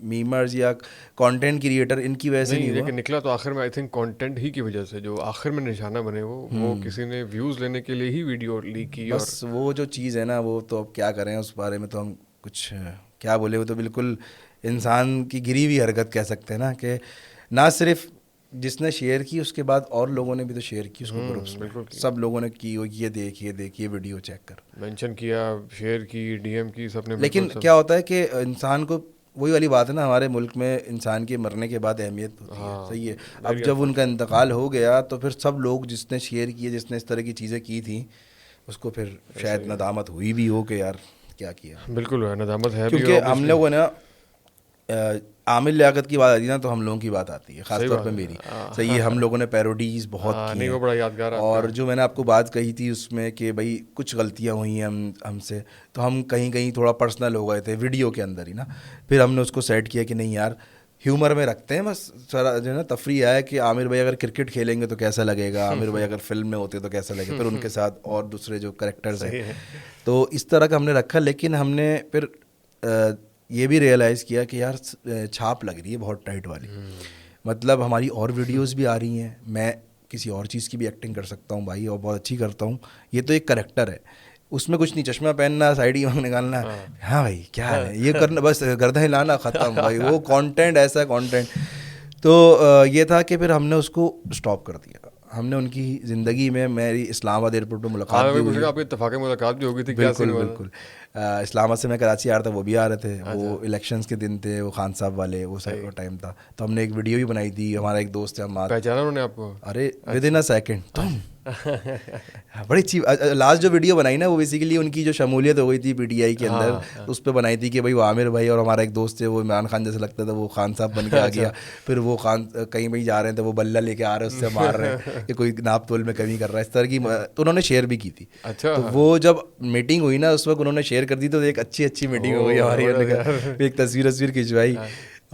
मीमर्स या कंटेंट क्रिएटर इनकी वजह से नहीं, नहीं हुआ। लेकिन निकला तो आखिर में आई थिंक कंटेंट ही की वजह से, जो आखिर में निशाना बने वो किसी ने व्यूज़ लेने के लिए ही वीडियो लीक की। और बस वो जो चीज़ है ना वो तो अब क्या करें उस बारे में, तो हम कुछ क्या बोले, वो तो बिल्कुल इंसान की गिरी हुई हरकत कह सकते हैं ना, कि ना सिर्फ जिसने शेयर की उसके बाद और लोगों ने भी तो शेयर की उसको ग्रुप्स में, बिल्कुल सब लोगों ने की, ये देख ये वीडियो चेक कर। मेंशन किया, शेयर की, डीएम की, सबने लेकिन बिल्कुल सब। क्या होता है कि इंसान को वही वाली बात है ना, हमारे मुल्क में इंसान के मरने के बाद अहमियत होती है, हाँ, सही है। अब जब उनका इंतकाल हो गया तो फिर सब लोग जिसने शेयर किए, जिसने इस तरह की चीज़ें की थी, उसको फिर शायद नदामत हुई भी हो कि यार क्या किया। बिल्कुल है, नदामत है भी। क्योंकि और हम लोगों ने आमिर लियाकत की बात आती है ना तो हम लोगों की बात आती है, सही खासतौर बात पे है। मेरी, सही है। हम लोगों ने पैरोडीज़ बहुत की नहीं, वो हैं, बड़ा यादगार आपका। और जो मैंने आपको बात कही थी उसमें कि भाई कुछ गलतियां हुई हैं हमसे, तो हम कहीं कहीं थोड़ा पर्सनल हो गए थे वीडियो के अंदर ही ना, फिर हमने उसको सेट किया कि नहीं यार ह्यूमर में रखते हैं, बस सारा जो है ना तफरी है कि आमिर भाई अगर क्रिकेट खेलेंगे तो कैसा लगेगा, आमिर भाई अगर फिल्म में होते तो कैसा लगेगा, फिर उनके साथ और दूसरे जो करेक्टर्स हैं, तो इस तरह का हमने रखा। लेकिन हमने फिर ये भी रियलाइज़ किया कि यार छाप लग रही है बहुत टाइट वाली, मतलब हमारी और वीडियोस भी आ रही हैं, मैं किसी और चीज़ की भी एक्टिंग कर सकता हूँ भाई, और बहुत अच्छी करता हूँ, ये तो एक करेक्टर है, उसमें कुछ नहीं, चश्मा पहनना, साइड ही निकालना, हाँ भाई क्या है ये करना, बस गर्दन हिलाना, ख़त्म भाई, वो कंटेंट ऐसा कंटेंट। तो ये था कि फिर हमने उसको स्टॉप कर दिया। हमने उनकी ज़िंदगी में, मेरी इस्लामाबाद एयरपोर्ट पर मुलाकात भी हुई, आपकी इत्तेफाक मुलाकात भी होगी थी, क्या बिल्कुल सीन हुआ था? बिल्कुल। इस्लामाबाद से मैं कराची आ रहा था, वो भी आ रहे थे, वो इलेक्शंस के दिन थे, वो खान साहब वाले, वो टाइम था, तो हमने एक वीडियो भी बनाई थी, हमारा एक दोस्त है अम्माद, पहचाना उन्होंने आपको? अरे विद इन अ सेकेंड तुम बड़ी अच्छी। लास्ट जो वीडियो बनाई ना वो बेसिकली उनकी जो शमूलियत हो गई थी पीटीआई के अंदर, उस पर बनाई थी कि भाई वो आमिर भाई और हमारा एक दोस्त है वो इमरान खान जैसा लगता था, वो खान साहब बन के आ गया, फिर वो खान कहीं भाई जा रहे हैं तो वो बल्ला लेके आ रहे हैं, उससे मार रहे हैं कि कोई नाप तोल में कमी कर रहा है, इस तरह की, तो उन्होंने शेयर भी की थी। अच्छा। तो वो जब मीटिंग हुई ना उस वक्त उन्होंने शेयर कर दी, तो एक अच्छी मीटिंग हो गई हमारी, एक तस्वीर खिंचवाई,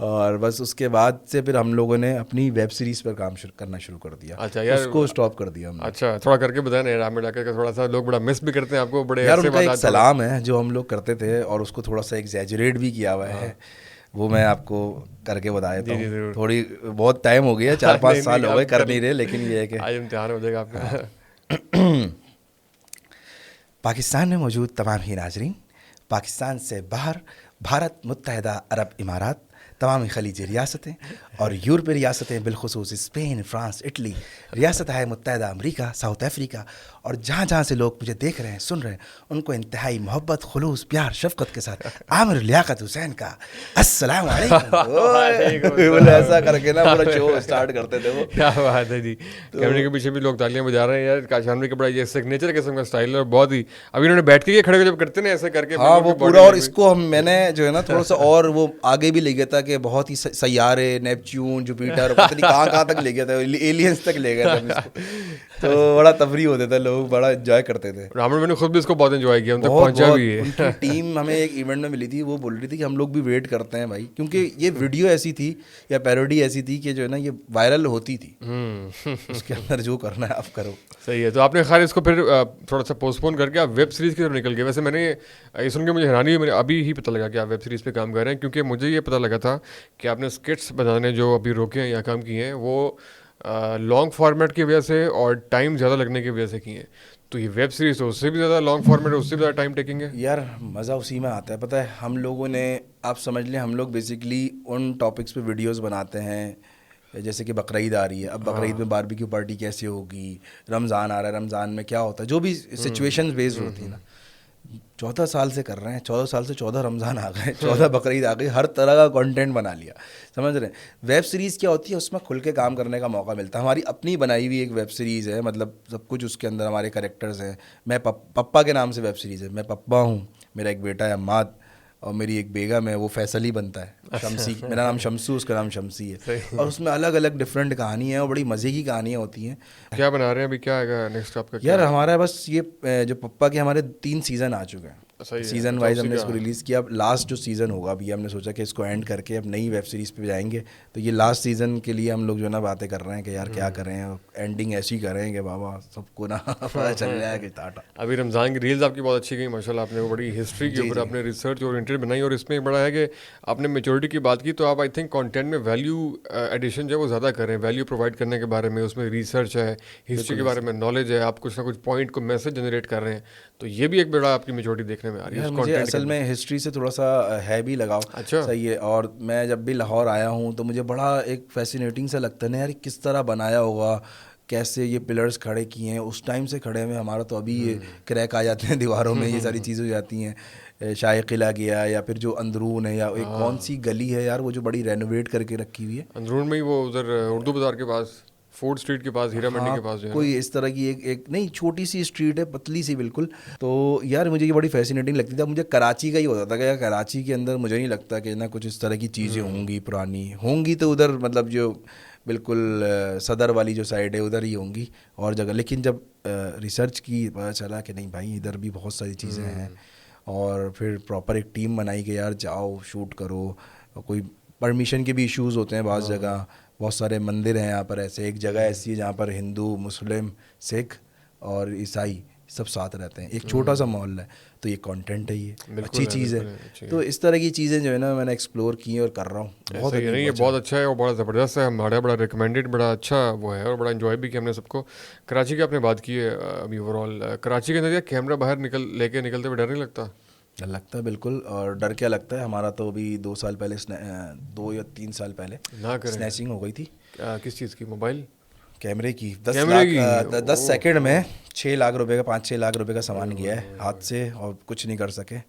और बस उसके बाद से फिर हम लोगों ने अपनी वेब सीरीज पर काम करना शुरू कर दिया। अच्छा यार, उसको स्टॉप कर दिया हमने। अच्छा थोड़ा करके बताया ना, आमिर लियाकत का थोड़ा सा लोग बड़ा मिस भी करते हैं आपको, बड़े यार ऐसे उनका एक बाद सलाम है जो हम लोग करते थे, और उसको थोड़ा सा एग्जैजरेट भी किया हुआ है, वो मैं आपको करके बता देता हूँ। थोड़ी बहुत टाइम हो गया, 4-5 साल हो गए कर नहीं रहे, लेकिन ये है कि आज इम्तिहान हो जाएगा आपका। पाकिस्तान में मौजूद तमाम ही नाजरीन, पाकिस्तान से बाहर भारत, मुत्तहिदा अरब इमारात, तमाम खलीजी रियासतें और यूरोपीय रियासतें, बिलखुसूस स्पेन, फ्रांस, इटली, रियासत है मुत्तहिदा अमरीका, साउथ अफ्रीका, और जहाँ जहाँ से लोग मुझे देख रहे हैं, सुन रहे हैं, उनको इंतहाई मोहब्बत, खुलूस, प्यार, शफकत के साथ आमिर लियाकत हुसैन का अस्सलाम वालेकुम। बोले ऐसा करके ना पूरा शो स्टार्ट करते थे वो। क्या बात है जी। कैमरे के पीछे भी लोग तालियां बजा रहे हैं यार, काशानवी का बड़ा ये सिग्नेचर किस्म का स्टाइल है, और बहुत ही अभी इन्होंने बैठ के खड़े जब करते ना ऐसे करके, हाँ वो पूरा, और इसको हम मैंने जो है ना थोड़ा सा और वो आगे भी ले गया था कि बहुत ही सैयारे, नेपच्यून, जुपिटर, पता नहीं कहाँ तक ले गया था, एलियंस तक ले गया था इसको, तो बड़ा तफरी होते थे, लोग बड़ा एंजॉय करते थे। रामन मैंने खुद भी इसको बहुत एंजॉय किया, उन तक पहुंचा भी है। उनकी टीम हमें एक इवेंट में मिली थी, वो बोल रही थी कि हम लोग भी वेट करते हैं भाई, क्योंकि ये वीडियो ऐसी थी या पैरोडी ऐसी थी कि जो है ना ये वायरल होती थी, उसके अंदर जो करना है आप करो। सही है। तो आपने खैर इसको फिर थोड़ा सा पोस्टपोन करके आप वेब सीरीज़ की तरफ निकल गए। वैसे मैंने ये सुन के मुझे हैरानी हुई, मैंने अभी ही पता लगा कि आप वेब सीरीज़ पे काम कर रहे हैं, क्योंकि मुझे ये पता लगा था कि आपने स्किट्स बनाने जो अभी रोके हैं या काम किए हैं वो लॉन्ग फॉर्मेट की वजह से और टाइम ज़्यादा लगने की वजह से की है। तो ये वेब सीरीज तो उससे भी ज़्यादा लॉन्ग फॉर्मेट, उससे भी ज़्यादा टाइम टेकिंग है। यार मज़ा उसी में आता है, पता है हम लोगों ने, आप समझ लें हम लोग बेसिकली उन टॉपिक्स पे वीडियोस बनाते हैं, जैसे कि बकरीद आ रही है, अब बकरीद में बारबेक्यू पार्टी कैसे होगी, रमज़ान आ रहा है, रमज़ान में क्या होता है, जो भी सिचुएशन बेस्ड होती है ना। 14 साल से कर रहे हैं, 14 साल से 14 रमज़ान आ गए, 14 बकरीद आ गई, हर तरह का कंटेंट बना लिया, समझ रहे हैं। वेब सीरीज़ क्या होती है, उसमें खुल के काम करने का मौका मिलता है। हमारी अपनी बनाई हुई एक वेब सीरीज़ है, मतलब सब कुछ उसके अंदर, हमारे कैरेक्टर्स हैं। मैं पप्पा के नाम से वेब सीरीज़ है, मैं पप्पा हूँ, मेरा एक बेटा है अम्माद, और मेरी एक बेगम है, वो फैसल ही बनता है, शमसी, मेरा नाम शमसू, उसका नाम शमसी है। और उसमें अलग अलग डिफरेंट कहानी है और बड़ी मज़े की कहानियाँ होती हैं। क्या बना रहे हैं अभी, क्या आएगा नेक्स्ट आपका? यार हमारा बस ये जो पप्पा के हमारे 3 सीज़न आ चुके हैं, सही है, सीज़न वाइज हमने इसको रिलीज़ किया। अब लास्ट जो सीज़न होगा, अभी हमने सोचा कि इसको एंड करके अब नई वेब सीरीज़ पे जाएंगे। तो ये लास्ट सीज़न के लिए हम लोग जो है ना बातें कर रहे हैं कि यार क्या करें, एंडिंग ऐसी करें कि बाबा सबको ना पता चल रहा है कि टाटा। अभी रमज़ान की रील्स आपकी बहुत अच्छी गई माशाल्लाह, आपने वो बड़ी हिस्ट्री के ऊपर आपने रिसर्च ओरिएंटेड बनाई। और इसमें बड़ा है कि आपने मेच्योरिटी की बात की, तो आप आई थिंक कंटेंट में वैल्यू एडिशन जो है वो ज़्यादा करें, वैल्यू प्रोवाइड करने के बारे में। उसमें रिसर्च है, हिस्ट्री के बारे में नॉलेज है, आप कुछ ना कुछ पॉइंट को मैसेज जनरेट कर रहे हैं। तो ये भी एक बड़ा आपकी मेच्योरिटी देखने में आ रही है। मुझे असल में हिस्ट्री से थोड़ा सा है भी लगाव, अच्छा सही है। और मैं जब भी लाहौर आया हूँ तो मुझे बड़ा एक फैसिनेटिंग सा लगता है ना यार, किस तरह बनाया होगा, कैसे ये पिलर्स खड़े किए हैं, उस टाइम से खड़े हुए। हमारा तो अभी ये क्रैक आ जाते हैं दीवारों में, ये सारी चीज़ें हो जाती हैं। शाही किला गया, या फिर जो अंदरून है, या एक कौन सी गली है यार वो जो बड़ी रेनोवेट करके रखी हुई है अंदरून में ही, वो उधर उर्दू बाजार के पास, फोर्ट स्ट्रीट के पास, हीरा मंडी के पास जो है कोई इस तरह की एक नहीं छोटी सी स्ट्रीट है, पतली सी बिल्कुल। तो यार मुझे ये बड़ी फैसिनेटिंग लगती थी। मुझे कराची का ही होता था कि यार कराची के अंदर मुझे नहीं लगता कि ना कुछ इस तरह की चीज़ें होंगी, पुरानी होंगी तो उधर मतलब जो बिल्कुल सदर वाली जो साइड है उधर ही होंगी और जगह। लेकिन जब रिसर्च की पता चला कि नहीं भाई इधर भी बहुत सारी चीज़ें हैं। और फिर प्रॉपर एक टीम बनाई कि यार जाओ शूट करो। कोई परमिशन के भी इश्यूज़ होते हैं बाज़ जगह, बहुत सारे मंदिर हैं यहाँ पर। ऐसे एक जगह ऐसी है जहाँ पर हिंदू, मुस्लिम, सिख और ईसाई सब साथ रहते हैं, एक छोटा सा मोहल्ला है। तो ये कंटेंट है, ये अच्छी चीज़ है। तो इस तरह की चीज़ें जो है ना मैंने एक्सप्लोर की और कर रहा हूँ। बहुत नहीं, ये बहुत अच्छा है और बड़ा ज़बरदस्त है, हमारा बड़ा रिकमेंडेड, बड़ा अच्छा वो है और बड़ा इन्जॉय भी किया हमने सबको। कराची की आपने बात की है, अभी ओवरऑल कराची के अंदर कैमरा बाहर निकलते हुए डर नहीं लगता? लगता है बिल्कुल। और डर क्या लगता है, हमारा तो अभी 2 साल पहले 2 या 3 साल पहले ना करें, स्नैचिंग हो गई थी। किस चीज़ की? मोबाइल कैमरे की। 10 सेकंड में 6 लाख रुपए का, 5-6 लाख रुपए का सामान गया है हाथ से और कुछ नहीं कर सके।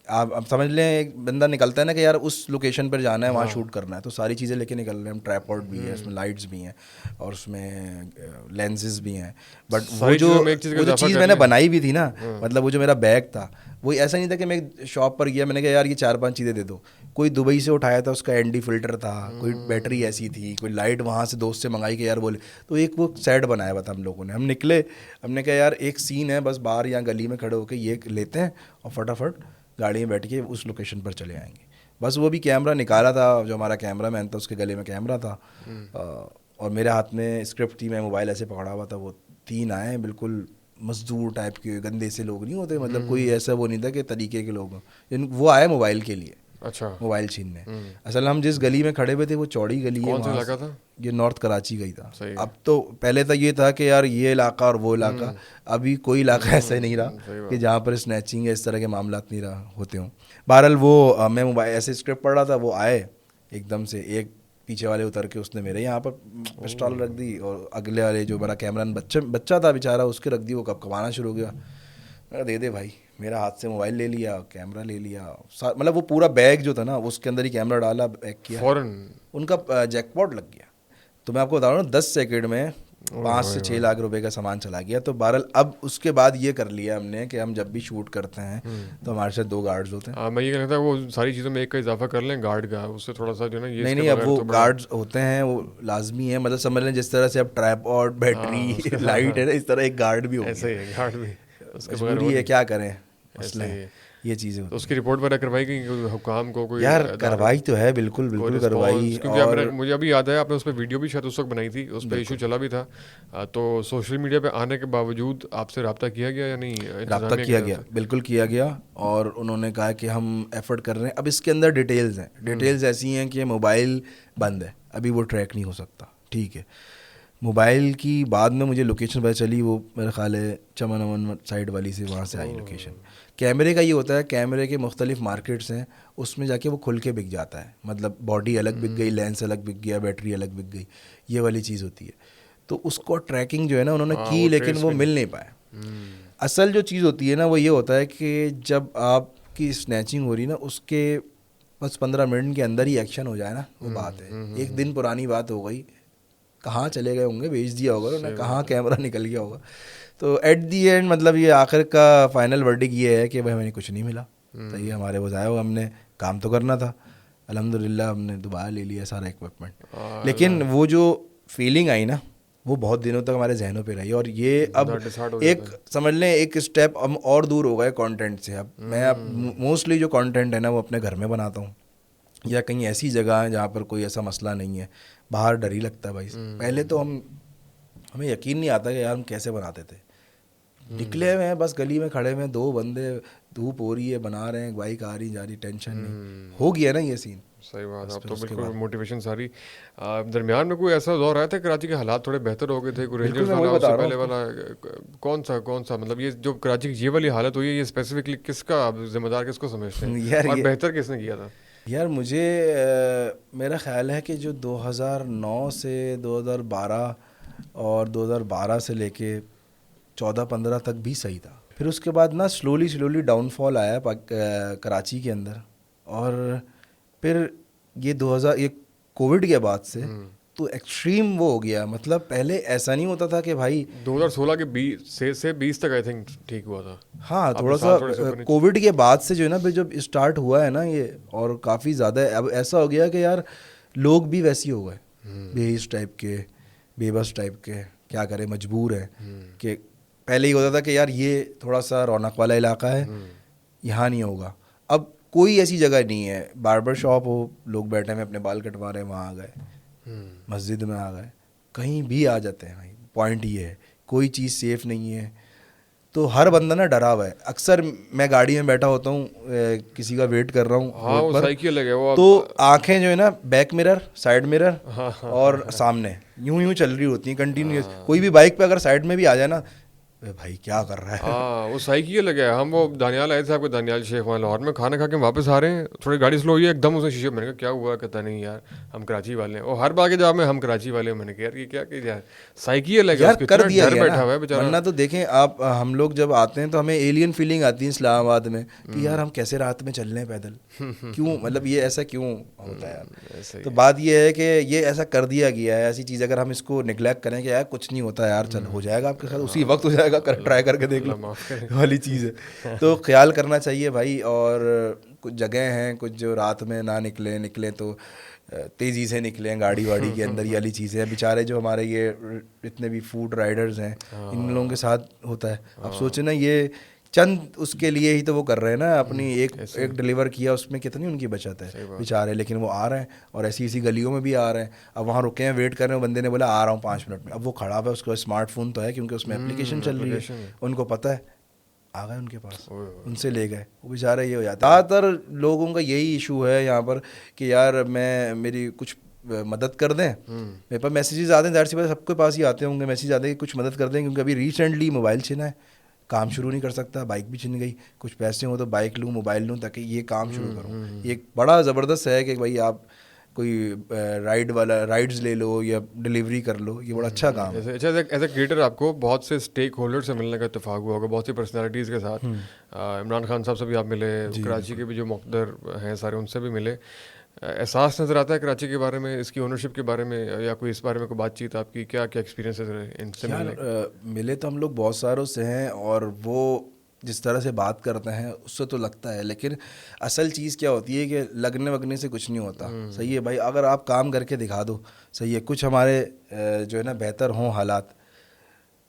आप समझ लें एक बंदा निकलता है ना कि यार उस लोकेशन पर जाना है, वहाँ शूट करना है, तो सारी चीज़ें लेके निकल रहे हैं हम। ट्राइपॉड भी है उसमें, लाइट्स भी हैं और उसमें लेंसेज भी हैं। बट वो जो चीज़ मैंने बनाई भी थी ना, मतलब वो जो मेरा बैग था, वो ऐसा नहीं था कि मैं एक शॉप पर गया, मैंने कहा यार ये 4-5 चीज़ें दे दो। कोई दुबई से उठाया था, उसका एनडी फिल्टर था, कोई बैटरी ऐसी थी, कोई लाइट वहाँ से दोस्त से मंगाई कि यार बोले, तो एक वो सेट बनाया हुआ था हम लोगों ने। हम निकले, हमने कहा यार एक सीन है बस बाहर या गली में खड़े होकर ये लेते हैं और फटाफट गाड़ी में बैठ के उस लोकेशन पर चले आएंगे। बस वो भी कैमरा निकाला था, जो हमारा कैमरा मैन था उसके गले में कैमरा था और मेरे हाथ में स्क्रिप्ट थी, मैं मोबाइल ऐसे पकड़ा हुआ था। वो 3 आए बिल्कुल मजदूर टाइप के, गंदे से लोग नहीं होते, मतलब कोई ऐसा वो नहीं था कि तरीके के लोग, वो आए मोबाइल के लिए। अच्छा, मोबाइल छीनने। असल हम जिस गली में खड़े हुए थे वो चौड़ी गली है। कौन सा इलाका था? ये नॉर्थ कराची का ही था। अब तो पहले तो ये था कि यार ये इलाका और वो इलाका, अभी कोई इलाका ऐसा नहीं रहा कि जहाँ पर स्नैचिंग या इस तरह के मामला नहीं रहा होते हों। बहरहाल वो मैं मोबाइल ऐसे स्क्रिप्ट पढ़ रहा था, वो आए एकदम से, एक पीछे वाले उतर के उसने मेरे यहाँ पर पिस्टल रख दी और अगले वाले जो मेरा कैमरामैन बच्चा था बेचारा, उसके रख दी। वो कपकपाना शुरू हो गया, दे दे भाई। मेरा हाथ से मोबाइल ले लिया, कैमरा ले लिया, मतलब वो पूरा बैग जो था ना उसके अंदर ही कैमरा डाला, बैग किया, फौरन उनका जैकपॉट लग गया। तो मैं आपको बता रहा हूँ 10 सेकंड में 5 से 6 लाख रुपए का सामान चला गया। तो बहरहाल अब उसके बाद ये कर लिया हमने कि हम जब भी शूट करते हैं तो हमारे साथ 2 गार्ड्स होते हैं। मैं ये कहता हूँ वो सारी चीज़ों में एक का इजाफा कर लें गार्ड का, उससे थोड़ा सा जो ना ये नहीं अब वो गार्ड्स होते हैं, वो लाजमी है। मतलब समझ लें जिस तरह से अब ट्राइपॉड, बैटरी, लाइट है ना, इस तरह एक गार्ड भी होगा। ऐसे ही है, गार्ड भी जरूरी है, क्या करें, मसला है ये चीज़ें। तो उसकी रिपोर्ट वगैरह करवाई गई हुकाम को? कोई यार करवाई तो है, बिल्कुल करवाई। क्योंकि और मुझे अभी याद है आपने उस पर वीडियो भी शायद उस वक्त बनाई थी, उस पर इशू चला भी था। तो सोशल मीडिया पे आने के बावजूद आपसे रब्ता किया गया या नहीं? रब्ता किया गया, बिल्कुल किया गया। और उन्होंने कहा कि हम एफर्ट कर रहे हैं। अब इसके अंदर डिटेल्स हैं, डिटेल्स ऐसी हैं कि मोबाइल बंद है, अभी वो ट्रैक नहीं हो सकता, ठीक है। मोबाइल की बाद में मुझे लोकेशन पता चली, वो मेरा ख्याल है चमन अमन साइड वाली से, वहाँ से आई लोकेशन। कैमरे का ये होता है, कैमरे के मुख्तलिफ मार्केट्स हैं, उसमें जाके वो खुल के बिक जाता है, मतलब बॉडी अलग बिक गई, लेंस अलग बिक गया, बैटरी अलग बिक गई, ये वाली चीज़ होती है। तो उसको ट्रैकिंग जो है ना उन्होंने की, लेकिन वो मिल नहीं पाया। असल जो चीज़ होती है ना वो ये होता है कि जब आपकी स्नैचिंग हो रही ना, उसके बस 15 मिनट के अंदर ही एक्शन हो जाए ना, वो बात है। एक दिन पुरानी बात हो गई, कहाँ चले गए होंगे, बेच दिया होगा उन्होंने, कहाँ कैमरा निकल गया होगा। तो एट दी एंड मतलब ये आखिर का फाइनल वर्डिक ये है कि भाई हमें कुछ नहीं मिला। सही है, हमारे वो ज़ाया हुआ, हमने काम तो करना था, अल्हम्दुलिल्लाह हमने दोबारा ले लिया सारा इक्विपमेंट। लेकिन वो जो फीलिंग आई ना, वो बहुत दिनों तक हमारे जहनों पे रही। और ये अब एक समझ लें एक स्टेप हम और दूर हो गए कंटेंट से। अब मैं अब मोस्टली जो कंटेंट है ना वो अपने घर में बनाता हूँ, या कहीं ऐसी जगह है जहाँ पर कोई ऐसा मसला नहीं है। बाहर डर ही लगता है भाई। पहले तो हमें यकीन नहीं आता कि यार हम कैसे बनाते थे। निकले हुए हैं बस गली में खड़े हुए हैं, 2 बंदे, धूप हो रही है, बना रहे हैं, बाइक आ रही जा रही, टेंशन नहीं। हो गया ना ये सीन। सही बात है। अब तो बिल्कुल मोटिवेशन सारी। दरमियान में कोई ऐसा दौर आया था कराची के हालात थोड़े बेहतर हो गए थे, कोई रेंजर्स वाला उससे पहले वाला कौन सा मतलब ये जो कराची की ये वाली हालत हुई है, ये स्पेसिफिकली किसका जिम्मेदार, किसको समझते हैं यार और बेहतर किसने किया था? यार मुझे मेरा ख्याल है कि जो 2009 से 2012 और 2012 से लेके 14-15 तक भी सही था। फिर उसके बाद ना स्लोली डाउनफॉल आया कराची के अंदर। और फिर ये 2000 ये कोविड के बाद से तो एक्सट्रीम वो हो गया। मतलब पहले ऐसा नहीं होता था कि भाई 2016 के 20 से 20 तक आई थिंक ठीक हुआ था। हाँ, थोड़ा सा कोविड के बाद से जो है ना फिर जब स्टार्ट हुआ है ना ये, और काफ़ी ज़्यादा अब ऐसा हो गया कि यार लोग भी वैसे ही हो गए, बेहिस टाइप के, बेबस टाइप के, क्या करें मजबूर है। कि पहले ही होता था कि यार ये थोड़ा सा रौनक वाला इलाका है, यहाँ नहीं होगा। अब कोई ऐसी जगह नहीं है, बार्बर शॉप हो, लोग बैठे हैं अपने बाल कटवा रहे हैं, वहाँ आ गए, मस्जिद में आ गए, कहीं भी आ जाते हैं भाई। पॉइंट ये है, कोई चीज़ सेफ़ नहीं है, तो हर बंदा ना डरा हुआ है। अक्सर मैं गाड़ी में बैठा होता हूँ, किसी का वेट कर रहा हूँ, हाँ, वो साइकिल लगे वो, तो आंखें जो है ना बैक मिरर, साइड मिरर और सामने यूं चल रही होती हैं कंटिन्यूस। कोई भी बाइक पे अगर साइड में भी आ जाए ना, भाई क्या कर रहा है। हाँ, वो साइकिल लगे। हम वो दानियाल आए थे आपके, दानियाल शेख वहाँ लाहौर में, खाना खा के वापस आ रहे हैं, थोड़ी गाड़ी स्लो हुई है, एकदम उसने शीशे, मैंने कहा क्या हुआ, कहता नहीं यार हम कराची वाले हैं। और हर बार के जवाब में हम कराची वाले हैं। मैंने कहा यार ये क्या कि यार साइकिल लगे, यार कर दिया गया बैठा हुआ है बेचारा। वरना तो देखें आप, हम लोग जब आते हैं तो हमें एलियन फीलिंग आती है इस्लामाबाद में कि यार हम कैसे रात में चल रहे हैं पैदल, क्यों, मतलब ये ऐसा क्यों होता है यार। तो बात ये है कि ये ऐसा कर दिया गया है। ऐसी चीज़ अगर हम इसको निगलेक्ट करें कि यार कुछ नहीं होता यार, चल हो जाएगा आपके साथ, उसी वक्त हो जाएगा, ट्राई करके देख लो वाली चीज़ है। तो ख्याल करना चाहिए भाई। और कुछ जगह हैं कुछ जो रात में ना निकले तो तेज़ी से निकलें गाड़ी वाड़ी के अंदर, ये वाली चीज़ें हैं। बेचारे जो हमारे ये इतने भी फूड राइडर्स हैं, इन लोगों के साथ होता है। अब सोचे ना, ये चंद उसके लिए ही तो वो कर रहे हैं ना, अपनी एक डिलीवर किया, उसमें कितनी उनकी बचत है बेचारे। लेकिन वो आ रहे हैं और ऐसी गलियों में भी आ रहे हैं। अब वहाँ रुके हैं, वेट कर रहे हैं, बंदे ने बोला आ रहा हूँ 5 मिनट में। अब वो खड़ा है, उसका स्मार्टफोन तो है क्योंकि उसमें एप्लीकेशन चल रही है, उनको पता है, आ गए उनके पास, उनसे ले गए। वो बेचारा ये हो जाता है। ज़्यादातर लोगों का यही इशू है यहाँ पर कि यार मेरी कुछ मदद कर दें। मेरे पास मैसेजेस आते हैं, ज़ाहिर सी बात सबके पास ही आते होंगे मैसेज आते हैं कि कुछ मदद कर दें, क्योंकि अभी रिसेंटली मोबाइल छिना है, काम शुरू नहीं कर सकता, बाइक भी छिन गई, कुछ पैसे हो तो बाइक लूँ, मोबाइल लूँ, ताकि ये काम शुरू करूँ। ये बड़ा ज़बरदस्त है कि भाई आप कोई राइड्स ले लो या डिलीवरी कर लो, ये बड़ा अच्छा काम है। अच्छा, एज ए क्रिएटर आपको बहुत से स्टेक होल्डर से मिलने का इत्तेफाक हुआ होगा, बहुत सी पर्सनालिटीज़ के साथ। इमरान खान साहब से भी आप मिले, कराची के भी जो मुक़द्दर हैं सारे, उनसे भी मिले। एहसास नज़र आता है कराची के बारे में, इसकी ओनरशिप के बारे में, या कोई इस बारे में कोई बातचीत आपकी, क्या क्या एक्सपीरियंसेस रहे इनसे मिलने? मिले तो हम लोग बहुत सारों से हैं, और वो जिस तरह से बात करते हैं उससे तो लगता है, लेकिन असल चीज़ क्या होती है कि लगने वगने से कुछ नहीं होता। सही है भाई, अगर आप काम करके दिखा दो, सही है। कुछ हमारे जो है ना बेहतर हों हालात।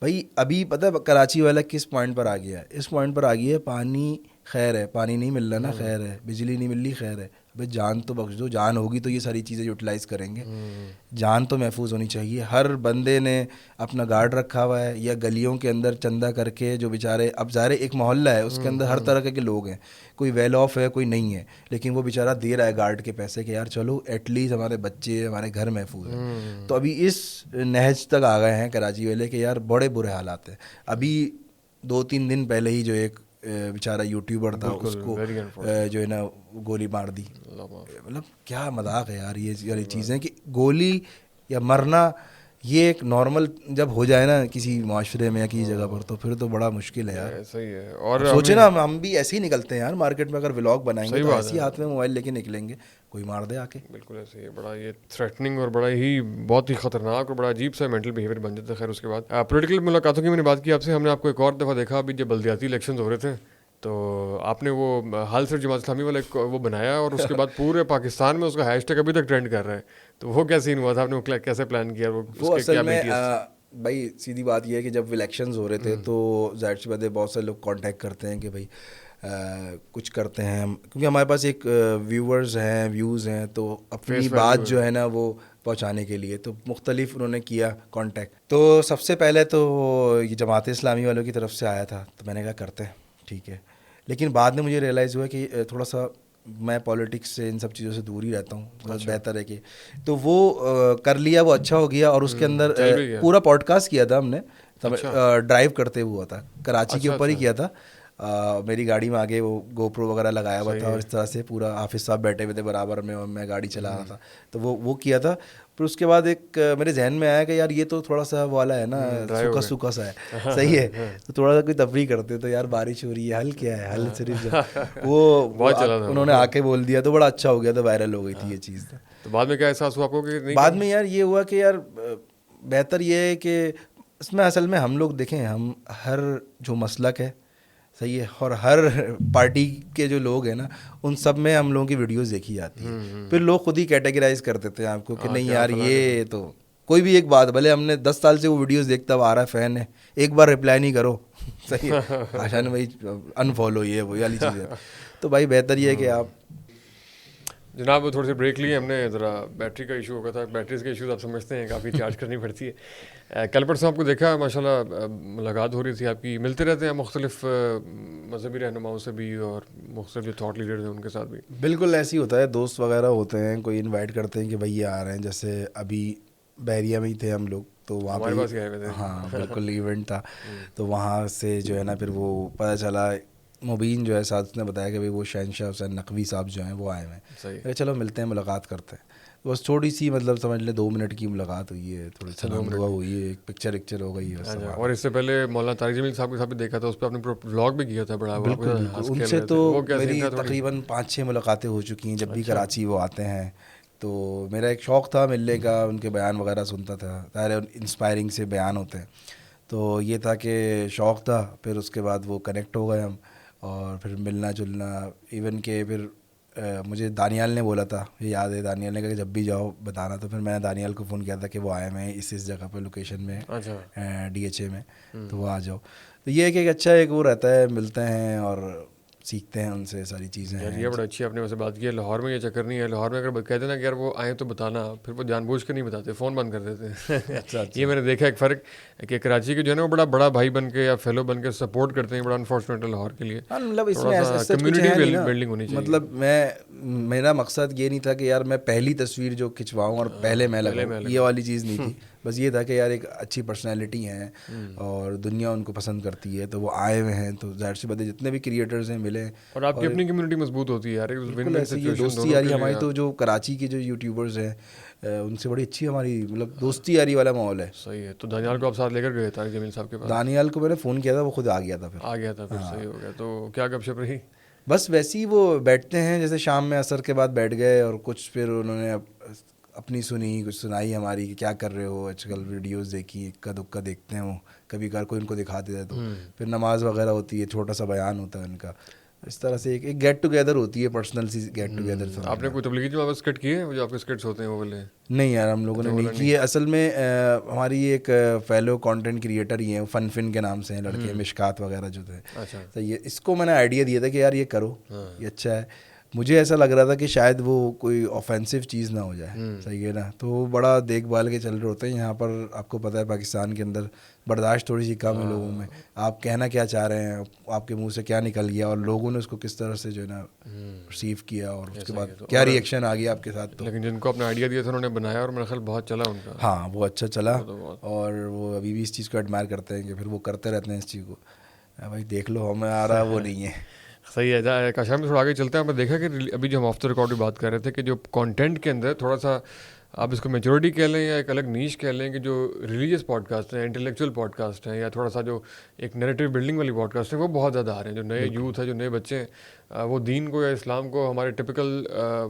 भाई अभी पता है कराची वाला किस पॉइंट पर आ गया है? इस पॉइंट पर आ गया है, पानी खैर है, पानी नहीं मिल रहा ना खैर है, बिजली नहीं मिल रही खैर है, भाई जान तो बख्श दो, जान होगी तो ये सारी चीज़ें यूटिलाइज़ करेंगे, जान तो महफूज होनी चाहिए। हर बंदे ने अपना गार्ड रखा हुआ है, या गलियों के अंदर चंदा करके जो बेचारे, अब ज़ाहिर एक मोहल्ला है उसके अंदर हर तरह के लोग हैं, कोई वेल ऑफ है कोई नहीं है, लेकिन वो बेचारा दे रहा है गार्ड के पैसे कि यार चलो एटलीस्ट हमारे बच्चे हमारे घर महफूज हैं। तो अभी इस नहज तक आ गए हैं कराची वाले कि यार बड़े बुरे हालात हैं। अभी 2-3 दिन पहले ही जो एक बेचारा यूट्यूबर था उसको जो है ना गोली मार दी। मतलब क्या मजाक है यार ये चीज़ें कि गोली या मरना ये एक नॉर्मल जब हो जाए ना किसी माशरे में या किसी जगह पर, तो फिर तो बड़ा मुश्किल है यार। सही है। और सोचे ना हम भी ऐसे ही निकलते हैं यार मार्केट में, अगर व्लॉग बनाएंगे तो ऐसे ही हाथ में मोबाइल लेके निकलेंगे, कोई मार दे आके। बिल्कुल ऐसे ही है, बड़ा ये थ्रेटनिंग और बड़ा ही बहुत ही खतरनाक और बड़ा अजीब सा मेंटल बिहेवियर बन जाता है। खैर उसके बाद पॉलिटिकल मुलाकातों की मैंने बात की आपसे, हमने आपको एक और दफ़ा देखा अभी जब बल्दियाती इलेक्शंस हो रहे थे, तो आपने वो हाल से जमात इस्लामी वाला वो बनाया और उसके बाद पूरे पाकिस्तान में उसका हैशटैग अभी तक ट्रेंड कर रहा है। तो वो क्या सीन हुआ था, आपने वो कैसे प्लान किया, वो असल में भाई सीधी बात यह है कि जब इलेक्शंस हो रहे थे तो जाहिर सी बात है बहुत सारे लोग कांटेक्ट करते हैं कि भाई कुछ करते हैं हम, क्योंकि हमारे पास एक व्यूअर्स हैं, व्यूज़ हैं, तो अपनी बात जो है ना वो पहुंचाने के लिए तो मुख्तलिफ उन्होंने किया कांटेक्ट। तो सबसे पहले तो ये जमात इस्लामी वालों की तरफ से आया था, तो मैंने कहा करते हैं ठीक है, लेकिन बाद में मुझे रियलाइज़ हुआ कि थोड़ा सा मैं पॉलिटिक्स से इन सब चीज़ों से दूर ही रहता हूँ, बहुत बेहतर है कि तो वो कर लिया, वो अच्छा हो गया। और उसके अंदर पूरा पॉडकास्ट किया था हमने, ड्राइव करते हुआ था, कराची के ऊपर ही किया था। मेरी गाड़ी में आगे वो गोप्रो वगैरह लगाया हुआ था और इस तरह से पूरा हाफिज़ साहब बैठे हुए थे बराबर में और मैं गाड़ी चला रहा था, तो वो किया था। फिर उसके बाद एक मेरे जहन में आया कि यार ये तो थोड़ा सा वाला है ना, सूखा सूखा सा है, सही है, तो थोड़ा सा कोई तफरीह करते, तो यार बारिश हो रही है, हल क्या है, हल सिर्फ वो उन्होंने आके बोल दिया तो बड़ा अच्छा हो गया, तो वायरल हो गई थी ये चीज़। तो बाद में क्या एहसास हुआ आपको कि बाद में यार ये हुआ कि यार बेहतर ये है कि इसमें असल में हम लोग देखें, हम हर जो मसलक है सही है, और हर पार्टी के जो लोग हैं ना उन सब में हम लोगों की वीडियोस देखी जाती है, फिर लोग खुद ही कैटेगराइज कर देते हैं आपको कि नहीं यार ये तो कोई भी एक बात, भले हमने 10 साल से वो वीडियोस देखता हुआ आ रहा है, फ़ैन है, एक बार रिप्लाई नहीं करो सही है, आशान भाई अनफॉलो ये वो वाली चीज़ है। तो भाई बेहतर ये है कि आप जनाब थोड़ी सी ब्रेक लिए हमने, ज़रा बैटरी का इशू हो गया था, बैटरीज के इशूज़ आप समझते हैं, काफ़ी चार्ज करनी पड़ती है। कल परसों आपको देखा माशाल्लाह मुलाकात हो रही थी आपकी, मिलते रहते हैं मुख्तलिफ मजहबी रहनुमाओं से भी और मुख्तलिफ जो थॉट लीडर्स हैं उनके साथ भी। बिल्कुल ऐसे ही होता है, दोस्त वगैरह होते हैं, कोई इन्वाइट करते हैं कि भाई ये आ रहे हैं, जैसे अभी बहरिया में ही थे हम लोग, तो वहाँ पे हाँ बिल्कुल इवेंट था, तो वहाँ से जो है ना फिर वो पता चला, मुबीन जो है साथ उसने बताया कि भाई वो शहनशाह हुसैन नकवी साहब जो हैं वो आए हुए हैं, चलो मिलते हैं, मुलाकात करते हैं। तो बस थोड़ी सी मतलब समझ ले 2 मिनट की मुलाकात हुई है, थोड़ी सलाम दुआ हुई है, एक पिक्चर हो गई है। और इससे पहले मौलाना तारिक जमील साहब के साथ भी देखा था, उस पर आपने व्लॉग भी किया था बड़ा। बिल्कुल उनसे तो मेरी तकरीबन 5-6 मुलाकातें हो चुकी हैं, जब भी कराची वो आते हैं तो मेरा एक शौक़ था मिलने का, उनके बयान वगैरह सुनता था, सारे इंस्पायरिंग से बयान होते हैं, तो ये था कि शौक़ था। फिर उसके बाद वो कनेक्ट हो गए हम और फिर मिलना जुलना, इवन के फिर मुझे दानियाल ने बोला था, ये याद है, दानियाल ने कहा कि जब भी जाओ बताना, तो फिर मैंने दानियाल को फ़ोन किया था कि वो आए हैं इस जगह पर लोकेशन में, DHA में, तो वो आ जाओ। तो ये है कि एक अच्छा एक वो रहता है, मिलते हैं और सीखते हैं उनसे सारी चीज़ें हैं। ये बड़ा अच्छी आपने वैसे बात की है। लाहौर में ये चक्कर नहीं है, लाहौर में अगर कहते ना कि यार वो आए तो बताना, फिर वो जानबूझ के नहीं बताते, फ़ोन बंद कर देते हैं। अच्छा। ये मैंने देखा एक फ़र्क कि कराची के जो है ना वो बड़ा भाई बन के या फेलो बन के सपोर्ट करते हैं, बड़ा अनफॉर्चुनेट है लाहौर के लिए। मतलब इसमें कम्युनिटी बिल्डिंग होनी चाहिए। मतलब मेरा मकसद ये नहीं था कि यार मैं पहली तस्वीर जो खिंचवाऊँ और पहले मैं लगाऊँ, ये वाली चीज़ नहीं थी, बस ये था कि यार एक अच्छी पर्सनैलिटी है और दुनिया उनको पसंद करती है, तो वो आए हुए हैं, तो जाहिर सी बात है जितने भी क्रिएटर्स हैं मिले, और आपकी अपनी कम्युनिटी मजबूत होती है यार, ये दोस्ती यारी हमारी, तो जो कराची के जो यूट्यूबर्स हैं उनसे बड़ी अच्छी हमारी मतलब दोस्ती यारी वाला माहौल है। सही है। तो दानियाल को आप साथ लेकर गए तारिक जमील साहब के पास? दानियाल को मैंने फ़ोन किया था, वो खुद आ गया था, फिर सही हो गया। तो क्या गपशप रही? बस वैसे ही वो बैठते हैं, जैसे शाम में असर के बाद बैठ गए और कुछ फिर उन्होंने अपनी सुनी, कुछ सुनाई हमारी कि क्या कर रहे हो आजकल, वीडियोस देखी, इक्का दुक्का देखते हैं, वो कभी कभार कोई उनको दिखा देता है, तो फिर नमाज़ वगैरह होती है, छोटा सा बयान होता है उनका, इस तरह से एक गेट टुगेदर होती है, पर्सनल सी गेट टुगेदर। आपने कोई तबलीगी जमात में स्किट किए हैं, जो आपके स्किट्स होते हैं वो वाले? नहीं यार, हम लोगों ने नहीं की है। असल में हमारी एक फेलो कंटेंट क्रिएटर ही है, फन के नाम से हैं लड़के, मिशकात वगैरह जो थे। अच्छा। तो ये इसको मैंने आइडिया दिया था कि यार ये करो, ये अच्छा है, मुझे ऐसा लग रहा था कि शायद वो कोई ऑफेंसिव चीज़ ना हो जाए, सही है ना, तो बड़ा देखभाल के चल रहे होते हैं। यहाँ पर आपको पता है पाकिस्तान के अंदर बर्दाश्त थोड़ी सी कम है लोगों में, आप कहना क्या चाह रहे हैं, आपके मुंह से क्या निकल गया और लोगों ने उसको किस तरह से जो है ना रिसीव किया और उसके बाद क्या रिएक्शन आ गया आपके साथ। तो लेकिन जिनको अपना आइडिया दिया था उन्होंने बनाया और मेरा ख्याल बहुत चला उनका। हाँ, वो अच्छा चला और वो अभी भी इस चीज़ को एडमायर करते हैं कि फिर वो करते रहते हैं इस चीज़ को। भाई देख लो, हमें आ रहा वो नहीं है। सही है। काशा में थोड़ा आगे चलते हैं। हमने देखा कि अभी जो हम ऑफ द रिकॉर्ड की बात कर रहे थे कि जो कंटेंट के अंदर थोड़ा सा आप इसको मेजोरिटी कह लें या एक अलग नीश कह लें कि जो रिलीजियस पॉडकास्ट हैं, इंटेलेक्चुअल पॉडकास्ट हैं या थोड़ा सा जो एक नैरेटिव बिल्डिंग वाली पॉडकास्ट है वो बहुत ज़्यादा आ रहे हैं। जो नए यूथ है, जो नए बच्चे हैं, वो दीन को या इस्लाम को हमारे टिपिकल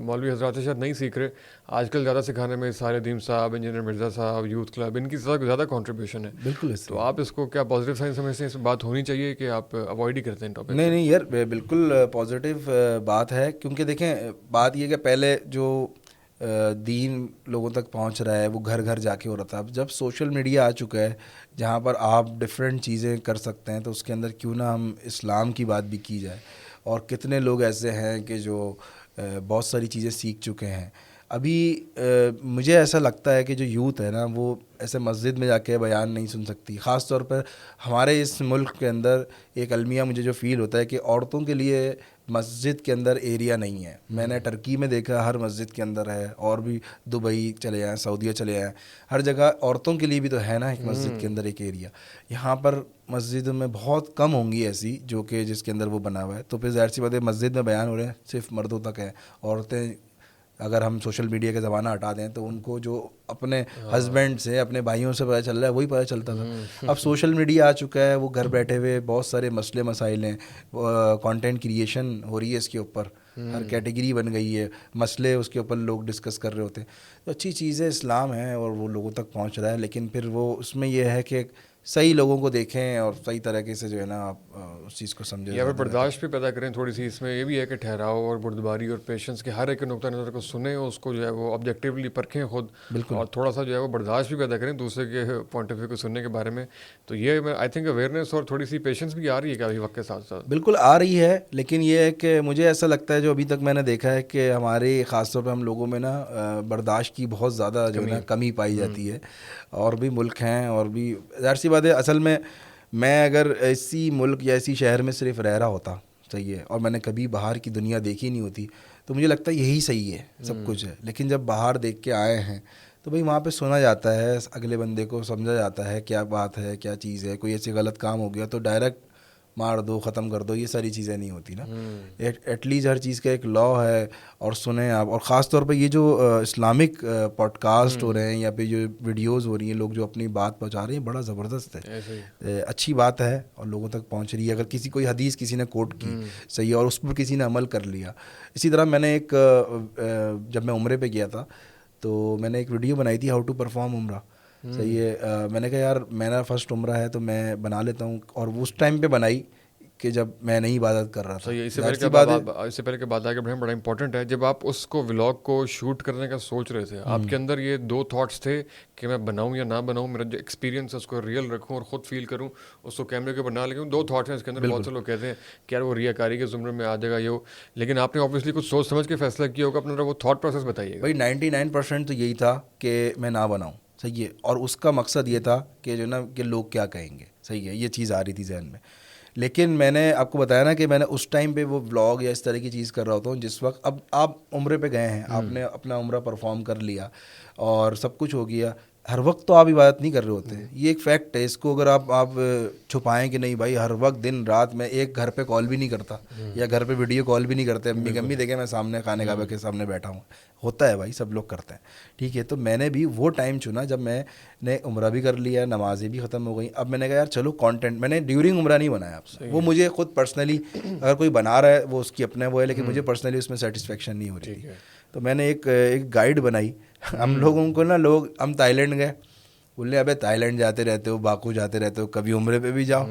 मौलवी हजरात से शायद नहीं सीख रहे। आजकल ज़्यादा सिखाने में सारे दीन साहब, इंजीनियर मिर्ज़ा साहब, यूथ क्लब, इनकी ज़्यादा कॉन्ट्रीब्यूशन है। बिल्कुल। तो आप इसको क्या पॉजिटिव साइन समझते हैं, इस बात होनी चाहिए कि आप अवॉइड ही करते हैं टॉपिक? नहीं नहीं यार, बिल्कुल पॉजिटिव बात है, क्योंकि देखें बात ये कि पहले जो दीन लोगों तक पहुंच रहा है वो घर घर जाके हो रहा था। अब जब सोशल मीडिया आ चुका है जहां पर आप डिफरेंट चीज़ें कर सकते हैं, तो उसके अंदर क्यों ना हम इस्लाम की बात भी की जाए। और कितने लोग ऐसे हैं कि जो बहुत सारी चीज़ें सीख चुके हैं। अभी मुझे ऐसा लगता है कि जो यूथ है ना वो ऐसे मस्जिद में जाके बयान नहीं सुन सकती। ख़ास तौर पर हमारे इस मुल्क के अंदर एक अलमिया मुझे जो फ़ील होता है कि औरतों के लिए मस्जिद के अंदर एरिया नहीं है। मैंने टर्की में देखा हर मस्जिद के अंदर है, और भी दुबई चले जाएँ, सऊदीया चले जाएँ, हर जगह औरतों के लिए भी तो है ना एक मस्जिद के अंदर एक एरिया। यहाँ पर मस्जिद में बहुत कम होंगी ऐसी जो कि जिसके अंदर वो बना हुआ है। तो फिर ज़ाहिर सी बात है मस्जिद में बयान हो रहे हैं सिर्फ मर्दों तक है। औरतें अगर हम सोशल मीडिया का ज़माना हटा दें तो उनको जो अपने हस्बैंड से, अपने भाइयों से पता चल रहा है वही पता चलता था। अब सोशल मीडिया आ चुका है, वो घर बैठे हुए बहुत सारे मसले मसाइल हैं, कंटेंट क्रिएशन हो रही है इसके ऊपर, हर कैटेगरी बन गई है, मसले उसके ऊपर लोग डिस्कस कर रहे होते हैं। तो अच्छी चीज़ है, इस्लाम है और वो लोगों तक पहुंच रहा है। लेकिन फिर वो उसमें यह है कि सही लोगों को देखें और सही तरीके से जो है ना आप उस चीज़ को समझें। या फिर बर्दाश्त भी पैदा करें थोड़ी सी। इसमें ये भी है कि ठहराव और बुर्दबारी और पेशेंस के हर एक नुक्ता नज़र को सुने, उसको जो है वो ऑब्जेक्टिवली परखें खुद, और थोड़ा सा जो है वो बर्दाश्त भी पैदा करें दूसरे के पॉइंट ऑफ व्यू को सुनने के बारे में। तो ये आई थिंक अवेयरनेस और थोड़ी सी पेशेंस भी आ रही है क्या अभी वक्त के साथ साथ? बिल्कुल आ रही है, लेकिन ये है कि मुझे ऐसा लगता है जो अभी तक मैंने देखा है कि हमारे ख़ासतौर पे हम लोगों में ना बर्दाश्त की बहुत ज़्यादा जो है ना कमी पाई जाती है। और भी मुल्क हैं और भी, ज़ाहिर सी बात है, असल में मैं अगर इसी मुल्क या इसी शहर में सिर्फ रह रहा होता, सही है, और मैंने कभी बाहर की दुनिया देखी नहीं होती, तो मुझे लगता है यही सही है, सब कुछ है। लेकिन जब बाहर देख के आए हैं तो भाई वहाँ पे सुना जाता है, अगले बंदे को समझा जाता है क्या बात है, क्या चीज़ है। कोई ऐसी गलत काम हो गया तो डायरेक्ट मार दो, ख़त्म कर दो, ये सारी चीज़ें नहीं होती ना। एटलीस्ट हर चीज़ का एक लॉ है और सुने आप। और ख़ास तौर पे ये जो इस्लामिक पॉडकास्ट हो रहे हैं या फिर जो वीडियोस हो रही हैं, लोग जो अपनी बात पहुंचा रहे हैं, बड़ा ज़बरदस्त है, अच्छी बात है और लोगों तक पहुंच रही है। अगर किसी कोई हदीस किसी ने कोट की, सही है, और उस पर किसी ने अमल कर लिया। इसी तरह मैंने एक जब मैं उम्रे पे गया था तो मैंने एक वीडियो बनाई थी, हाउ टू परफॉर्म उम्रा, सही है। मैंने कहा यार मेरा फर्स्ट उम्रा है तो मैं बना लेता हूँ, और उस टाइम पे बनाई कि जब मैं नहीं इबादत कर रहा था। सही है। इससे पहले के बाद आगे बढ़ें, बड़ा इंपॉर्टेंट है, जब आप उसको व्लॉग को शूट करने का सोच रहे थे, आपके अंदर ये दो थॉट्स थे कि मैं बनाऊं या ना बनाऊं, मेरा जो एक्सपीरियंस है उसको रियल रखूं और ख़ुद फील करूं, उसको कैमरे के ऊपर ना लगूं। दो थॉट्स हैं इसके अंदर। बहुत से लोग कहते हैं कि यार वो रियाकारी के ज़ुमरे में आ जाएगा ये हो, लेकिन आपने ऑब्वियसली कुछ सोच समझ के फैसला किया होगा। अपना वो थॉट प्रोसेस बताइएगा। भाई 99% तो यही था कि मैं ना बनाऊँ, सही है, और उसका मकसद ये था कि जो ना कि लोग क्या कहेंगे, सही है, ये चीज़ आ रही थी जहन में। लेकिन मैंने आपको बताया ना कि मैंने उस टाइम पे वो व्लॉग या इस तरह की चीज़ कर रहा होता हूँ जिस वक्त, अब आप उम्रे पे गए हैं, आपने अपना उम्रा परफॉर्म कर लिया और सब कुछ हो गया, हर वक्त तो आप इबादत नहीं कर रहे होते, ये एक फैक्ट है। इसको अगर आप छुपाएं कि नहीं भाई हर वक्त दिन रात में एक घर पे कॉल भी नहीं करता या घर पे वीडियो कॉल भी नहीं करते, अम्मी देखे मैं सामने खाने काबे के सामने बैठा हूँ, होता है भाई, सब लोग करते हैं, ठीक है। तो मैंने भी वो टाइम चुना जब मैंने उम्रा भी कर लिया, नमाजें भी ख़त्म हो गई। अब मैंने कहा यार चलो कंटेंट, मैंने ड्यूरिंग उम्रा नहीं बनाया आपसे, वो मुझे खुद पर्सनली, अगर कोई बना रहा है वो उसकी अपने वो है, लेकिन मुझे पर्सनली उसमें सेटिस्फेक्शन नहीं हो रही थी। तो मैंने एक गाइड बनाई। हम लोगों को ना, हम थाईलैंड गए, बोले अबे थाईलैंड जाते रहते हो, बाकू जाते रहते हो, कभी उम्रे पे भी जाओ।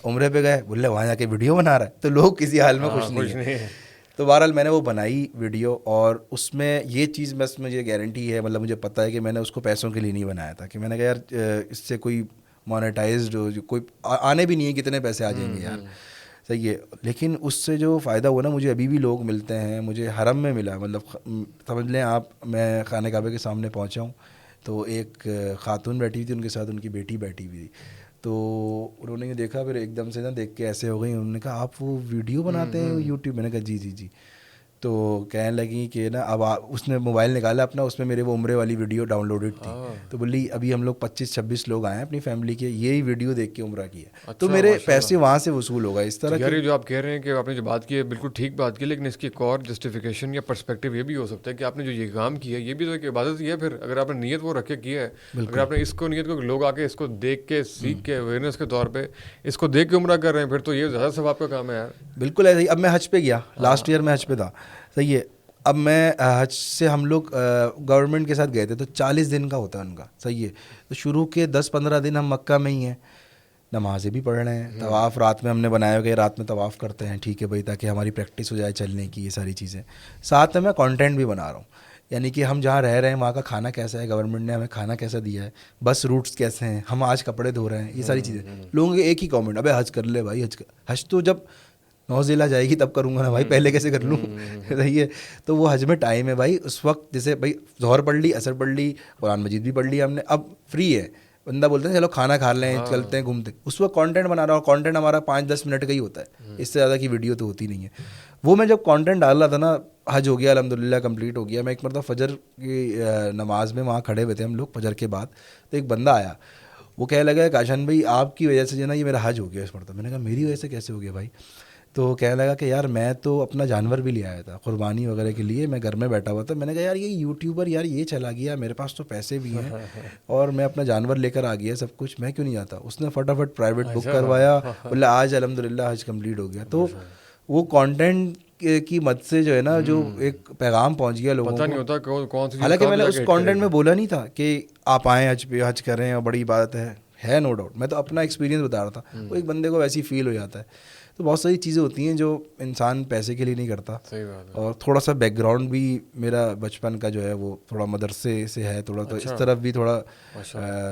उम्रे पे गए, बोले वहाँ जाके वीडियो बना रहा है, तो लोग किसी हाल में खुश नहीं है। तो बहरहाल मैंने वो बनाई वीडियो, और उसमें ये चीज़ बस मुझे गारंटी है, मतलब मुझे पता है कि मैंने उसको पैसों के लिए नहीं बनाया था, कि मैंने कहा यार इससे कोई मोनेटाइज्ड कोई आने भी नहीं है, कितने पैसे आ जाएंगे यार, सही है। लेकिन उससे जो फ़ायदा हुआ ना, मुझे अभी भी लोग मिलते हैं, मुझे हरम में मिला, मतलब समझ लें आप, मैं खाने काबे के सामने पहुंचा हूँ तो एक खातून बैठी हुई थी, उनके साथ उनकी बेटी बैठी हुई थी। तो उन्होंने ये देखा, फिर एकदम से ना देख के ऐसे हो गई, उन्होंने कहा आप वो वीडियो बनाते हैं यूट्यूब? मैंने कहा जी जी जी। तो कहने लगी कि ना अब उसने मोबाइल निकाला अपना, उसमें मेरे वो उम्रे वाली वीडियो डाउनलोडेड थी। तो बोली अभी हम लोग 25-26 लोग आए हैं अपनी फैमिली के, यही वीडियो देख के उम्रा की है। तो अच्छा, मेरे माशाल्लाह। पैसे वहाँ से वसूल होगा इस तो तरह यार के। ये जो आप कह रहे हैं कि आपने जो बात की है बिल्कुल ठीक बात की, लेकिन इसकी एक और जस्टिफिकेशन या पर्सपेक्टिव ये भी हो सकता है कि आपने जो ये काम किया है ये भी तो एक इबादत ही है। फिर अगर आपने नीयत वो रख के किया है, अगर आपने इसको नीयत को लोग आके इसको देख के सीख के अवेयरनेस के तौर पे इसको देख के उम्रा कर रहे हैं, फिर तो ये ज़्यादा सवाब का काम है यार। बिल्कुल ऐसे ही। अब मैं हज पे गया, लास्ट ईयर मैं हज पे था, सही है। अब मैं हज से हम लोग गवर्नमेंट के साथ गए थे, तो 40 दिन का होता है उनका, सही है। तो शुरू के 10-15 दिन हम मक्का में ही हैं, नमाज़ें भी पढ़ रहे हैं, तवाफ़ रात में हमने बनाया हुआ कि रात में तवाफ़ करते हैं, ठीक है भाई, ताकि हमारी प्रैक्टिस हो जाए चलने की, ये सारी चीज़ें। साथ में मैं कंटेंट भी बना रहा हूँ, यानी कि हम जहाँ रह रहे हैं वहाँ का खाना कैसा है, गवर्नमेंट ने हमें खाना कैसा दिया है, बस रूट्स कैसे हैं, हम आज कपड़े धो रहे हैं, ये सारी चीज़ें। लोगों के एक ही कमेंट, अबे हज कर ले भाई, हज तो जब नौजिला जाएगी तब करूँगा ना भाई, पहले कैसे कर लूँ? सही है। तो वो हज में टाइम है भाई, उस वक्त जैसे भाई ज़ोहर पढ़ ली, असर पढ़ ली, कुरान मजीद भी पढ़ लिया हमने, अब फ्री है बंदा, बोलते हैं चलो खाना खा लें, चलते हैं घूमते, उस वक्त कंटेंट बना रहा हूँ। कंटेंट हमारा 5-10 मिनट का ही होता है, इससे ज़्यादा की वीडियो तो होती नहीं है। वो मैं जब कंटेंट डाल रहा था ना, हज हो गया अल्हम्दुलिल्लाह, कंप्लीट हो गया। मैं एक मतलब फजर की नमाज में वहाँ खड़े हुए थे हम लोग, फजर के बाद, तो एक बंदा आया, वो कहने लगा काशन भाई आपकी वजह से जो ना ये मेरा हज हो गया इस मरतबा। मैंने कहा मेरी वजह से कैसे हो गया भाई? तो कहने लगा कि यार मैं तो अपना जानवर भी ले आया था कुर्बानी वगैरह के लिए, मैं घर में बैठा हुआ था। मैंने कहा यार ये यूट्यूबर यार ये चला गया, मेरे पास तो पैसे भी हैं और मैं अपना जानवर लेकर आ गया सब कुछ, मैं क्यों नहीं आता? उसने फटाफट प्राइवेट बुक करवाया, बोला आज अल्हम्दुलिल्लाह हज कंप्लीट हो गया। तो वो कंटेंट की मद से जो है ना, जो एक पैगाम पहुंच गया लोगों पता नहीं को। होता कौन सी चीज़ हालांकि कहाँ पे मैंने उस जाके हिट कंटेंट करेगी। में बोला नहीं था कि आप आएँ हज पे, हज करें और बड़ी बात है नो डाउट। मैं तो अपना एक्सपीरियंस बता रहा था, वो एक बंदे को वैसी फील हो जाता है। तो बहुत सारी चीज़ें होती हैं जो इंसान पैसे के लिए नहीं करता। सही बात है। और थोड़ा सा बैकग्राउंड भी मेरा बचपन का जो है वो थोड़ा मदरसे से है, थोड़ा तो इस तरफ भी थोड़ा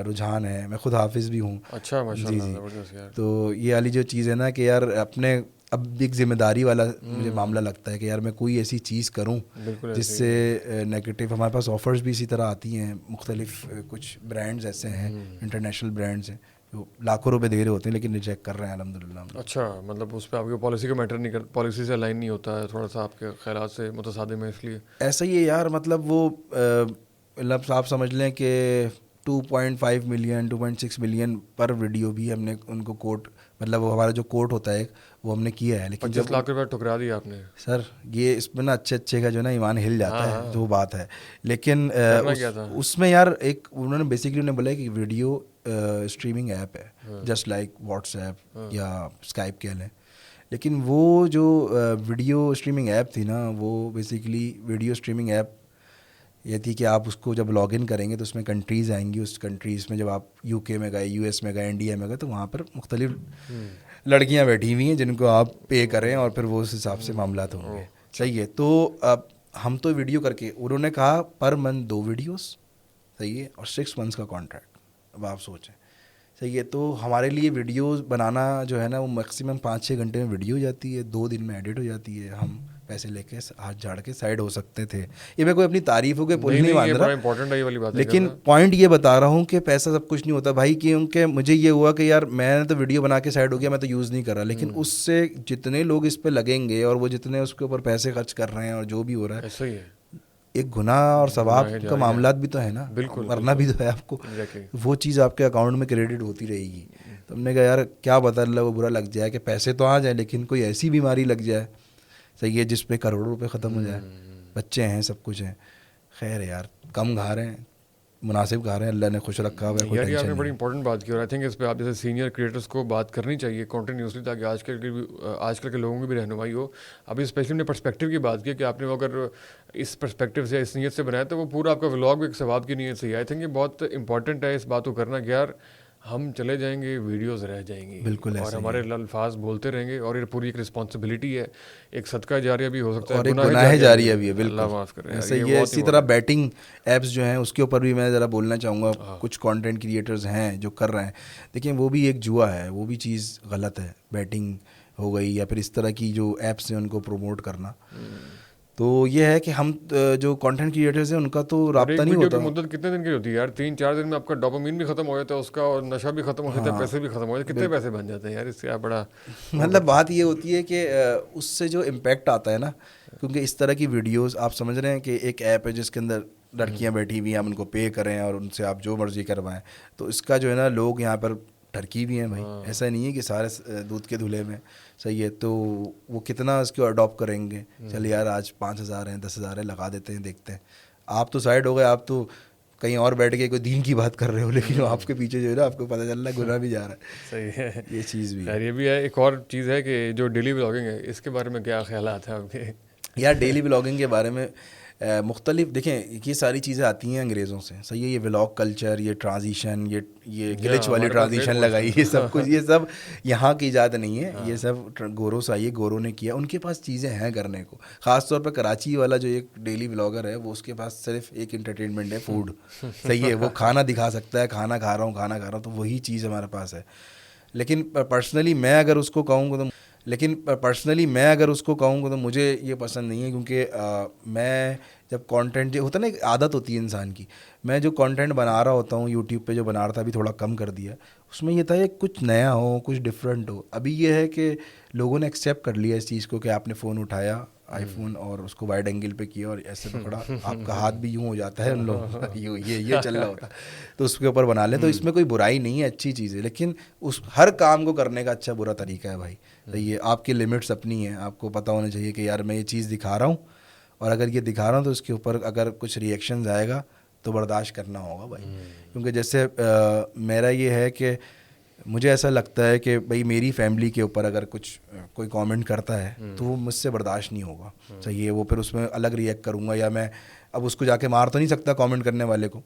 रुझान है। मैं खुद हाफिज़ भी हूँ। अच्छा, जी माशाल्लाह, जी। ज़बरदस्त यार। तो ये वाली जो चीज़ है ना कि यार अपने, अब भी एक जिम्मेदारी वाला मुझे मामला लगता है कि यार मैं कोई ऐसी चीज़ करूं बिल्कुल ऐसे ही जिससे नेगेटिव, हमारे पास ऑफ़र्स भी इसी तरह आती हैं, मुख्तलिफ कुछ ब्रांड्स ऐसे हैं, इंटरनेशनल ब्रांड्स हैं जो लाखों रुपए दे रहे होते हैं लेकिन रिजेक्ट कर रहे हैं अल्हम्दुलिल्लाह हम लोग। अच्छा, मतलब उस पे आपकी पॉलिसी का मैटर नहीं कर, पॉलिसी से अलाइन नहीं होता है, थोड़ा सा आपके ख़यालात से मुतसादिम है इसलिए। ऐसा ही है यार, मतलब वो मतलब आप समझ लें कि 2.5 मिलियन 2.6 मिलियन पर वीडियो भी हमने उनको कोट, मतलब वो हमारा जो कोट होता है वो हमने किया है। लेकिन 25 लाख रुपये ठुकरा दिया आपने। सर ये इसमें ना अच्छे अच्छे का जो ना ईमान हिल जाता है, जो बात है। लेकिन करना क्या था? उसमें यार एक उन्होंने बेसिकली उन्होंने बोला कि वीडियो स्ट्रीमिंग ऐप है, जस्ट लाइक व्हाट्सएप या स्काइप कह लें। लेकिन वो जो वीडियो स्ट्रीमिंग ऐप थी ना, वो बेसिकली वीडियो स्ट्रीमिंग ऐप ये थी कि आप उसको जब लॉगिन करेंगे तो उसमें कंट्रीज़ आएंगी, उस कंट्रीज़ में जब आप यूके में गए, यूएस में गए, इंडिया में गए, तो वहाँ पर मुख्तलिफ लड़कियाँ बैठी हुई हैं जिनको आप पे करें और फिर वो उस हिसाब से मामला होंगे। सही है। तो अब हम तो वीडियो करके, उन्होंने कहा पर मंथ 2 वीडियोस, सही है, और 6 मंथ्स का कॉन्ट्रैक्ट। अब आप सोचें, सही है। तो हमारे लिए वीडियोस बनाना जो है ना, वो मैक्सिमम 5-6 घंटे में वीडियो हो जाती है, 2 दिन में एडिट हो जाती है, हम पैसे लेके हाथ झाड़ के साइड हो सकते थे। ये मैं कोई अपनी तारीफों के पुल नहीं मान रहा, इंपॉर्टेंट है ये वाली बात है, लेकिन पॉइंट ये बता रहा हूँ कि पैसा सब कुछ नहीं होता भाई। क्योंकि मुझे ये हुआ कि यार मैंने तो वीडियो बना के साइड हो गया, मैं तो यूज़ नहीं कर रहा, लेकिन उससे जितने लोग इस पे लगेंगे और वो जितने उसके ऊपर पैसे खर्च कर रहे हैं और जो भी हो रहा है, ऐसा ही है। एक गुनाह और सवाब का मामला भी तो है ना, बिल्कुल, मरना भी तो है आपको, वो चीज़ आपके अकाउंट में क्रेडिट होती रहेगी। तो हमने कहा यार क्या बता, अल्लाह वो बुरा लग जाए कि पैसे तो आ जाए लेकिन कोई ऐसी बीमारी लग जाए, सही है, जिस पे करोड़ों रुपए ख़त्म हो जाए, बच्चे हैं, सब कुछ है। खैर यार, कम खा रहे हैं, मुनासिब खा रहे हैं, अल्लाह ने खुश रखा हुआ है, कोई यार ये टेंशन आपने नहीं। बड़ी इंपॉर्टेंट बात की और आई थिंक इस पे आप जैसे सीनियर क्रिएटर्स को बात करनी चाहिए कंटिन्यूसली, ताकि आजकल के लोगों की भी रहनुमाई हो। अभी स्पेशली अपने पर्सपेक्टिव की बात की कि आपने वो अगर इस पर्सपेक्टिव से, इस नीयत से बनाया, तो वो पूरा आपका व्लॉग भी एक सवाब की नीयत से ही है। आई थिंक ये बहुत इंपॉर्टेंट है इस बात को करना कि यार हम चले जाएंगे, वीडियोस रह जाएंगी, बिल्कुल और ऐसा ही हमारे है। अल्फाज बोलते रहेंगे, और ये पूरी एक रिस्पॉन्सिबिलिटी है, एक सदका जारिया भी हो सकता है, और एक गुनाह गुनाह जारिया भी भी है, है। अल्लाह बिल्कुल माफ़ करे यार, ऐसे ये ही है। बहुत इसी तरह important बैटिंग ऐप्स जो हैं उसके ऊपर भी मैं ज़रा बोलना चाहूँगा। कुछ कंटेंट क्रिएटर्स हैं जो कर रहे हैं, देखिए वो भी एक जुआ है, वो भी चीज़ गलत है, बैटिंग हो गई, या फिर इस तरह की जो ऐप्स हैं उनको प्रमोट करना। तो ये है कि हम जो कंटेंट क्रिएटर्स हैं उनका तो और राब्ता एक नहीं वीडियो की होता। मुद्दत कितने दिन की होती है यार? 3-4 दिन में आपका डोपामिन भी खत्म हो जाता है उसका, और नशा भी खत्म हो जाता है, पैसे भी खत्म हो जाते हैं। कितने पैसे बन जाते हैं यार इससे? आप बड़ा मतलब बात ये होती है कि उससे जो इम्पैक्ट आता है ना, क्योंकि इस तरह की वीडियोस आप समझ रहे हैं कि एक ऐप है जिसके अंदर लड़कियां बैठी हुई हैं, हम उनको पे करें और उनसे आप जो मर्जी करवाएं, तो इसका जो है ना लोग यहाँ पर ठरकी भी हैं भाई। ऐसा नहीं है कि सारे दूध के धुले में सही है, तो वो कितना इसको अडॉप्ट करेंगे। चल यार आज 5,000 हैं, 10,000 है, लगा देते हैं, देखते हैं। आप तो साइड हो गए, आप तो कहीं और बैठ के कोई दीन की बात कर रहे हो, लेकिन आपके पीछे जो है ना आपको पता चल रहा है गुनाह भी जा रहा है। सही है। ये चीज़ भी है खैर ये भी है। एक और चीज़ है कि जो डेली व्लॉगिंग है, इसके बारे में क्या ख्यालात हैं आपके? यार। डेली व्लॉगिंग के बारे में मुख्तलिफ देखें, ये सारी चीज़ें आती हैं अंग्रेज़ों से, सही है। ये व्लॉग कल्चर, ये ट्रांजिशन, ये ग्लिच वाली हमारे पास ट्रांजिशन great लगाई, ये सब कुछ, ये सब यहाँ की इजाद नहीं है। ये सब गोरों से आई है, गोरों ने किया, उनके पास चीज़ें हैं करने को। ख़ास तौर पर कराची वाला जो एक डेली व्लॉगर है, वो उसके पास सिर्फ एक इंटरटेनमेंट है, फूड, सही है। वो खाना दिखा सकता है, खाना खा रहा हूँ, तो वही चीज़ हमारे पास है। लेकिन पर्सनली मैं अगर उसको कहूँगा तो मुझे ये पसंद नहीं है, क्योंकि मैं जब कंटेंट जो होता है ना, एक आदत होती है इंसान की, मैं जो कंटेंट बना रहा होता हूँ यूट्यूब पे, जो बना रहा था अभी थोड़ा कम कर दिया, उसमें ये था कि कुछ नया हो, कुछ डिफरेंट हो। अभी ये है कि लोगों ने एक्सेप्ट कर लिया इस चीज़ को कि आपने फ़ोन उठाया आईफोन और उसको वाइड एंगल पे किया और ऐसे पकड़ा, आपका हाथ भी यूँ हो जाता है उन लोगों का, ये चल रहा होता, तो उसके ऊपर बना लें। तो इसमें कोई बुराई नहीं है, अच्छी चीज़ है। लेकिन उस हर काम को करने का अच्छा बुरा तरीका है भाई। तो ये आपकी लिमिट्स अपनी हैं, आपको पता होना चाहिए कि यार मैं ये चीज़ दिखा रहा हूँ, और अगर ये दिखा रहा हूँ तो उसके ऊपर अगर कुछ रिएक्शंस आएगा तो बर्दाश्त करना होगा भाई। क्योंकि जैसे मेरा ये है कि मुझे ऐसा लगता है कि भाई मेरी फैमिली के ऊपर अगर कुछ कोई कमेंट करता है तो वो मुझसे बर्दाश्त नहीं होगा, सही है। वो फिर उसमें अलग रिएक्ट करूँगा, या मैं अब उसको जाके मार तो नहीं सकता कमेंट करने वाले को।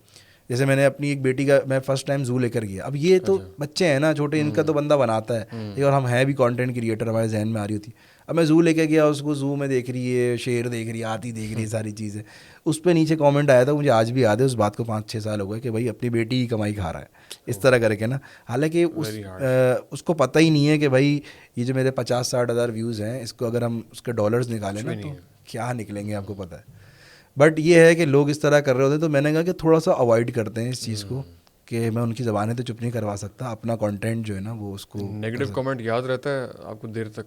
जैसे मैंने अपनी एक बेटी का मैं फ़र्स्ट टाइम ज़ू लेकर गया। अब ये तो बच्चे हैं ना छोटे, इनका तो बंदा बनाता है, और हम हैं भी कंटेंट क्रिएटर, हमारे जहन में आ रही होती। अब मैं ज़ू लेकर गया, उसको ज़ू में देख रही है, शेर देख रही है, हाथी देख रही है, सारी चीज़ें। उस पर नीचे कमेंट आया था, मुझे आज भी याद है, उस बात को 5-6 साल हो गए, कि भाई अपनी बेटी की कमाई खा रहा है, इस तरह करके ना। हालांकि उसको पता ही नहीं है कि भाई ये जो मेरे 50-60 हज़ार व्यूज़ हैं, इसको अगर हम उसके डॉलर्स निकालें ना तो क्या निकलेंगे, आपको पता है। बट ये है कि लोग इस तरह कर रहे होते हैं, तो मैंने कहा कि थोड़ा सा अवॉइड करते हैं इस चीज़ को, कि मैं उनकी ज़बानें तो चुप नहीं करवा सकता, अपना कंटेंट जो है ना वो उसको। नेगेटिव कमेंट याद रहता है आपको देर तक?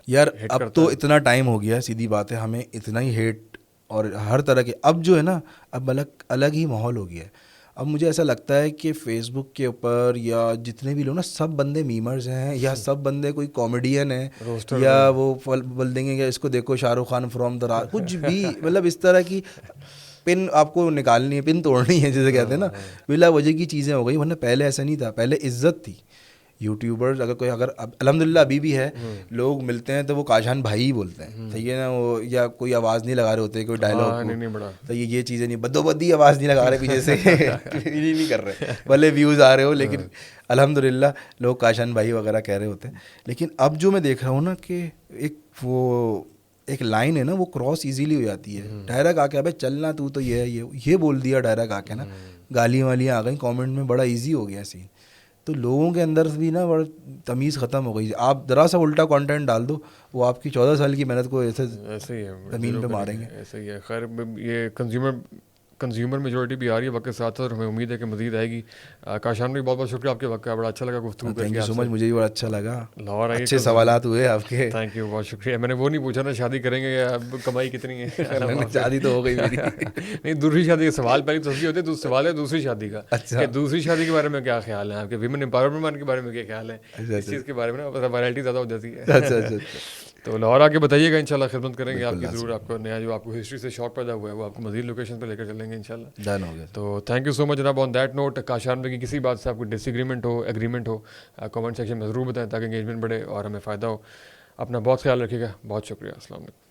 यार अब तो इतना टाइम हो गया, सीधी बात है, हमें इतना ही हेट और हर तरह के अब जो है ना, अब अलग ही माहौल हो गया है। अब मुझे ऐसा लगता है कि फेसबुक के ऊपर या जितने भी लोग ना, सब बंदे मीमर्स हैं, या सब बंदे कोई कॉमेडियन है, या वो बोल देंगे कि इसको देखो शाहरुख खान फ्रॉम द रात, कुछ भी मतलब इस तरह की पिन आपको निकालनी है, पिन तोड़नी है, जैसे कहते हैं ना, बिला वजह की चीज़ें हो गई। वरना पहले ऐसा नहीं था, पहले इज्जत थी। यूट्यूबर्स अगर अल्हम्दुलिल्लाह अभी भी है, लोग मिलते हैं तो वो काशान भाई ही बोलते हैं, सही है ना। वो या कोई आवाज़ नहीं लगा रहे होते, कोई डायलॉग नहीं तो ये चीज़ें नहीं, बद्दोबद्दी आवाज़ नहीं लगा रहे पीछे से नहीं कर रहे, भले व्यूज़ आ रहे हो, लेकिन अल्हम्दुलिल्लाह लोग काशान भाई वगैरह कह रहे होते हैं। लेकिन अब जो मैं देख रहा हूँ ना कि एक लाइन है ना, वो क्रॉस इजीली हो जाती है। डायरेक्ट आके अबे चलना तू तो ये बोल दिया डायरेक्ट आके ना, गालियाँ वालियाँ आ गई कमेंट में, बड़ा इजी हो गया सीन। तो लोगों के अंदर भी ना बड़ा तमीज़ ख़त्म हो गई। आप ज़रा सा उल्टा कंटेंट डाल दो, वो आपकी 14 साल की मेहनत को ऐसे ही है, ज़मीन पे मारेंगे। ऐसे ही है। खैर ये कंज्यूमर मेजोरिटी भी आ रही है वक्त के साथ साथ, और हमें उम्मीद है कि मज़ीद आएगी। काशान भाई बहुत बहुत शुक्रिया आपके वक्त का, बड़ा अच्छा लगा गुफ्तगू करके। थैंक यू सो मच, मुझे भी बड़ा अच्छा लगा, लाहौर आइए, अच्छे सवालात हुए आपके। थैंक यू, बहुत शुक्रिया। मैंने वो नहीं पूछा ना शादी करेंगे या कमाई कितनी है। शादी तो हो गई मेरी। नहीं, दूसरी शादी का सवाल पहले तो होते, सवाल है दूसरी शादी का। अच्छा, दूसरी शादी के बारे में क्या ख्याल है आपके? विमेन एम्पावरमेंट के बारे में क्या ख्याल है? इस चीज़ के बारे में ना वायरलिटी ज़्यादा हो जाती है। अच्छा। तो लाहौर आके बताइएगा, इंशाल्लाह खिदमत करेंगे आपकी ज़रूर। आपको नया जो आपको हिस्ट्री से शौक पैदा हुआ है वो आपको मज़ीद लोकेशन पे लेकर चलेंगे इंशाल्लाह। डन हो गया। तो थैंक यू सो मच जनाब। ऑन दैट नोट, काशान में की किसी बात से आपको डिसएग्रीमेंट हो, एग्रीमेंट हो, कमेंट सेक्शन में ज़रूर बताएं ताकि एंगेजमेंट बढ़े और हमें फ़ायदा हो। अपना बहुत ख्याल रखिएगा, बहुत शुक्रिया, अस्सलाम वालेकुम।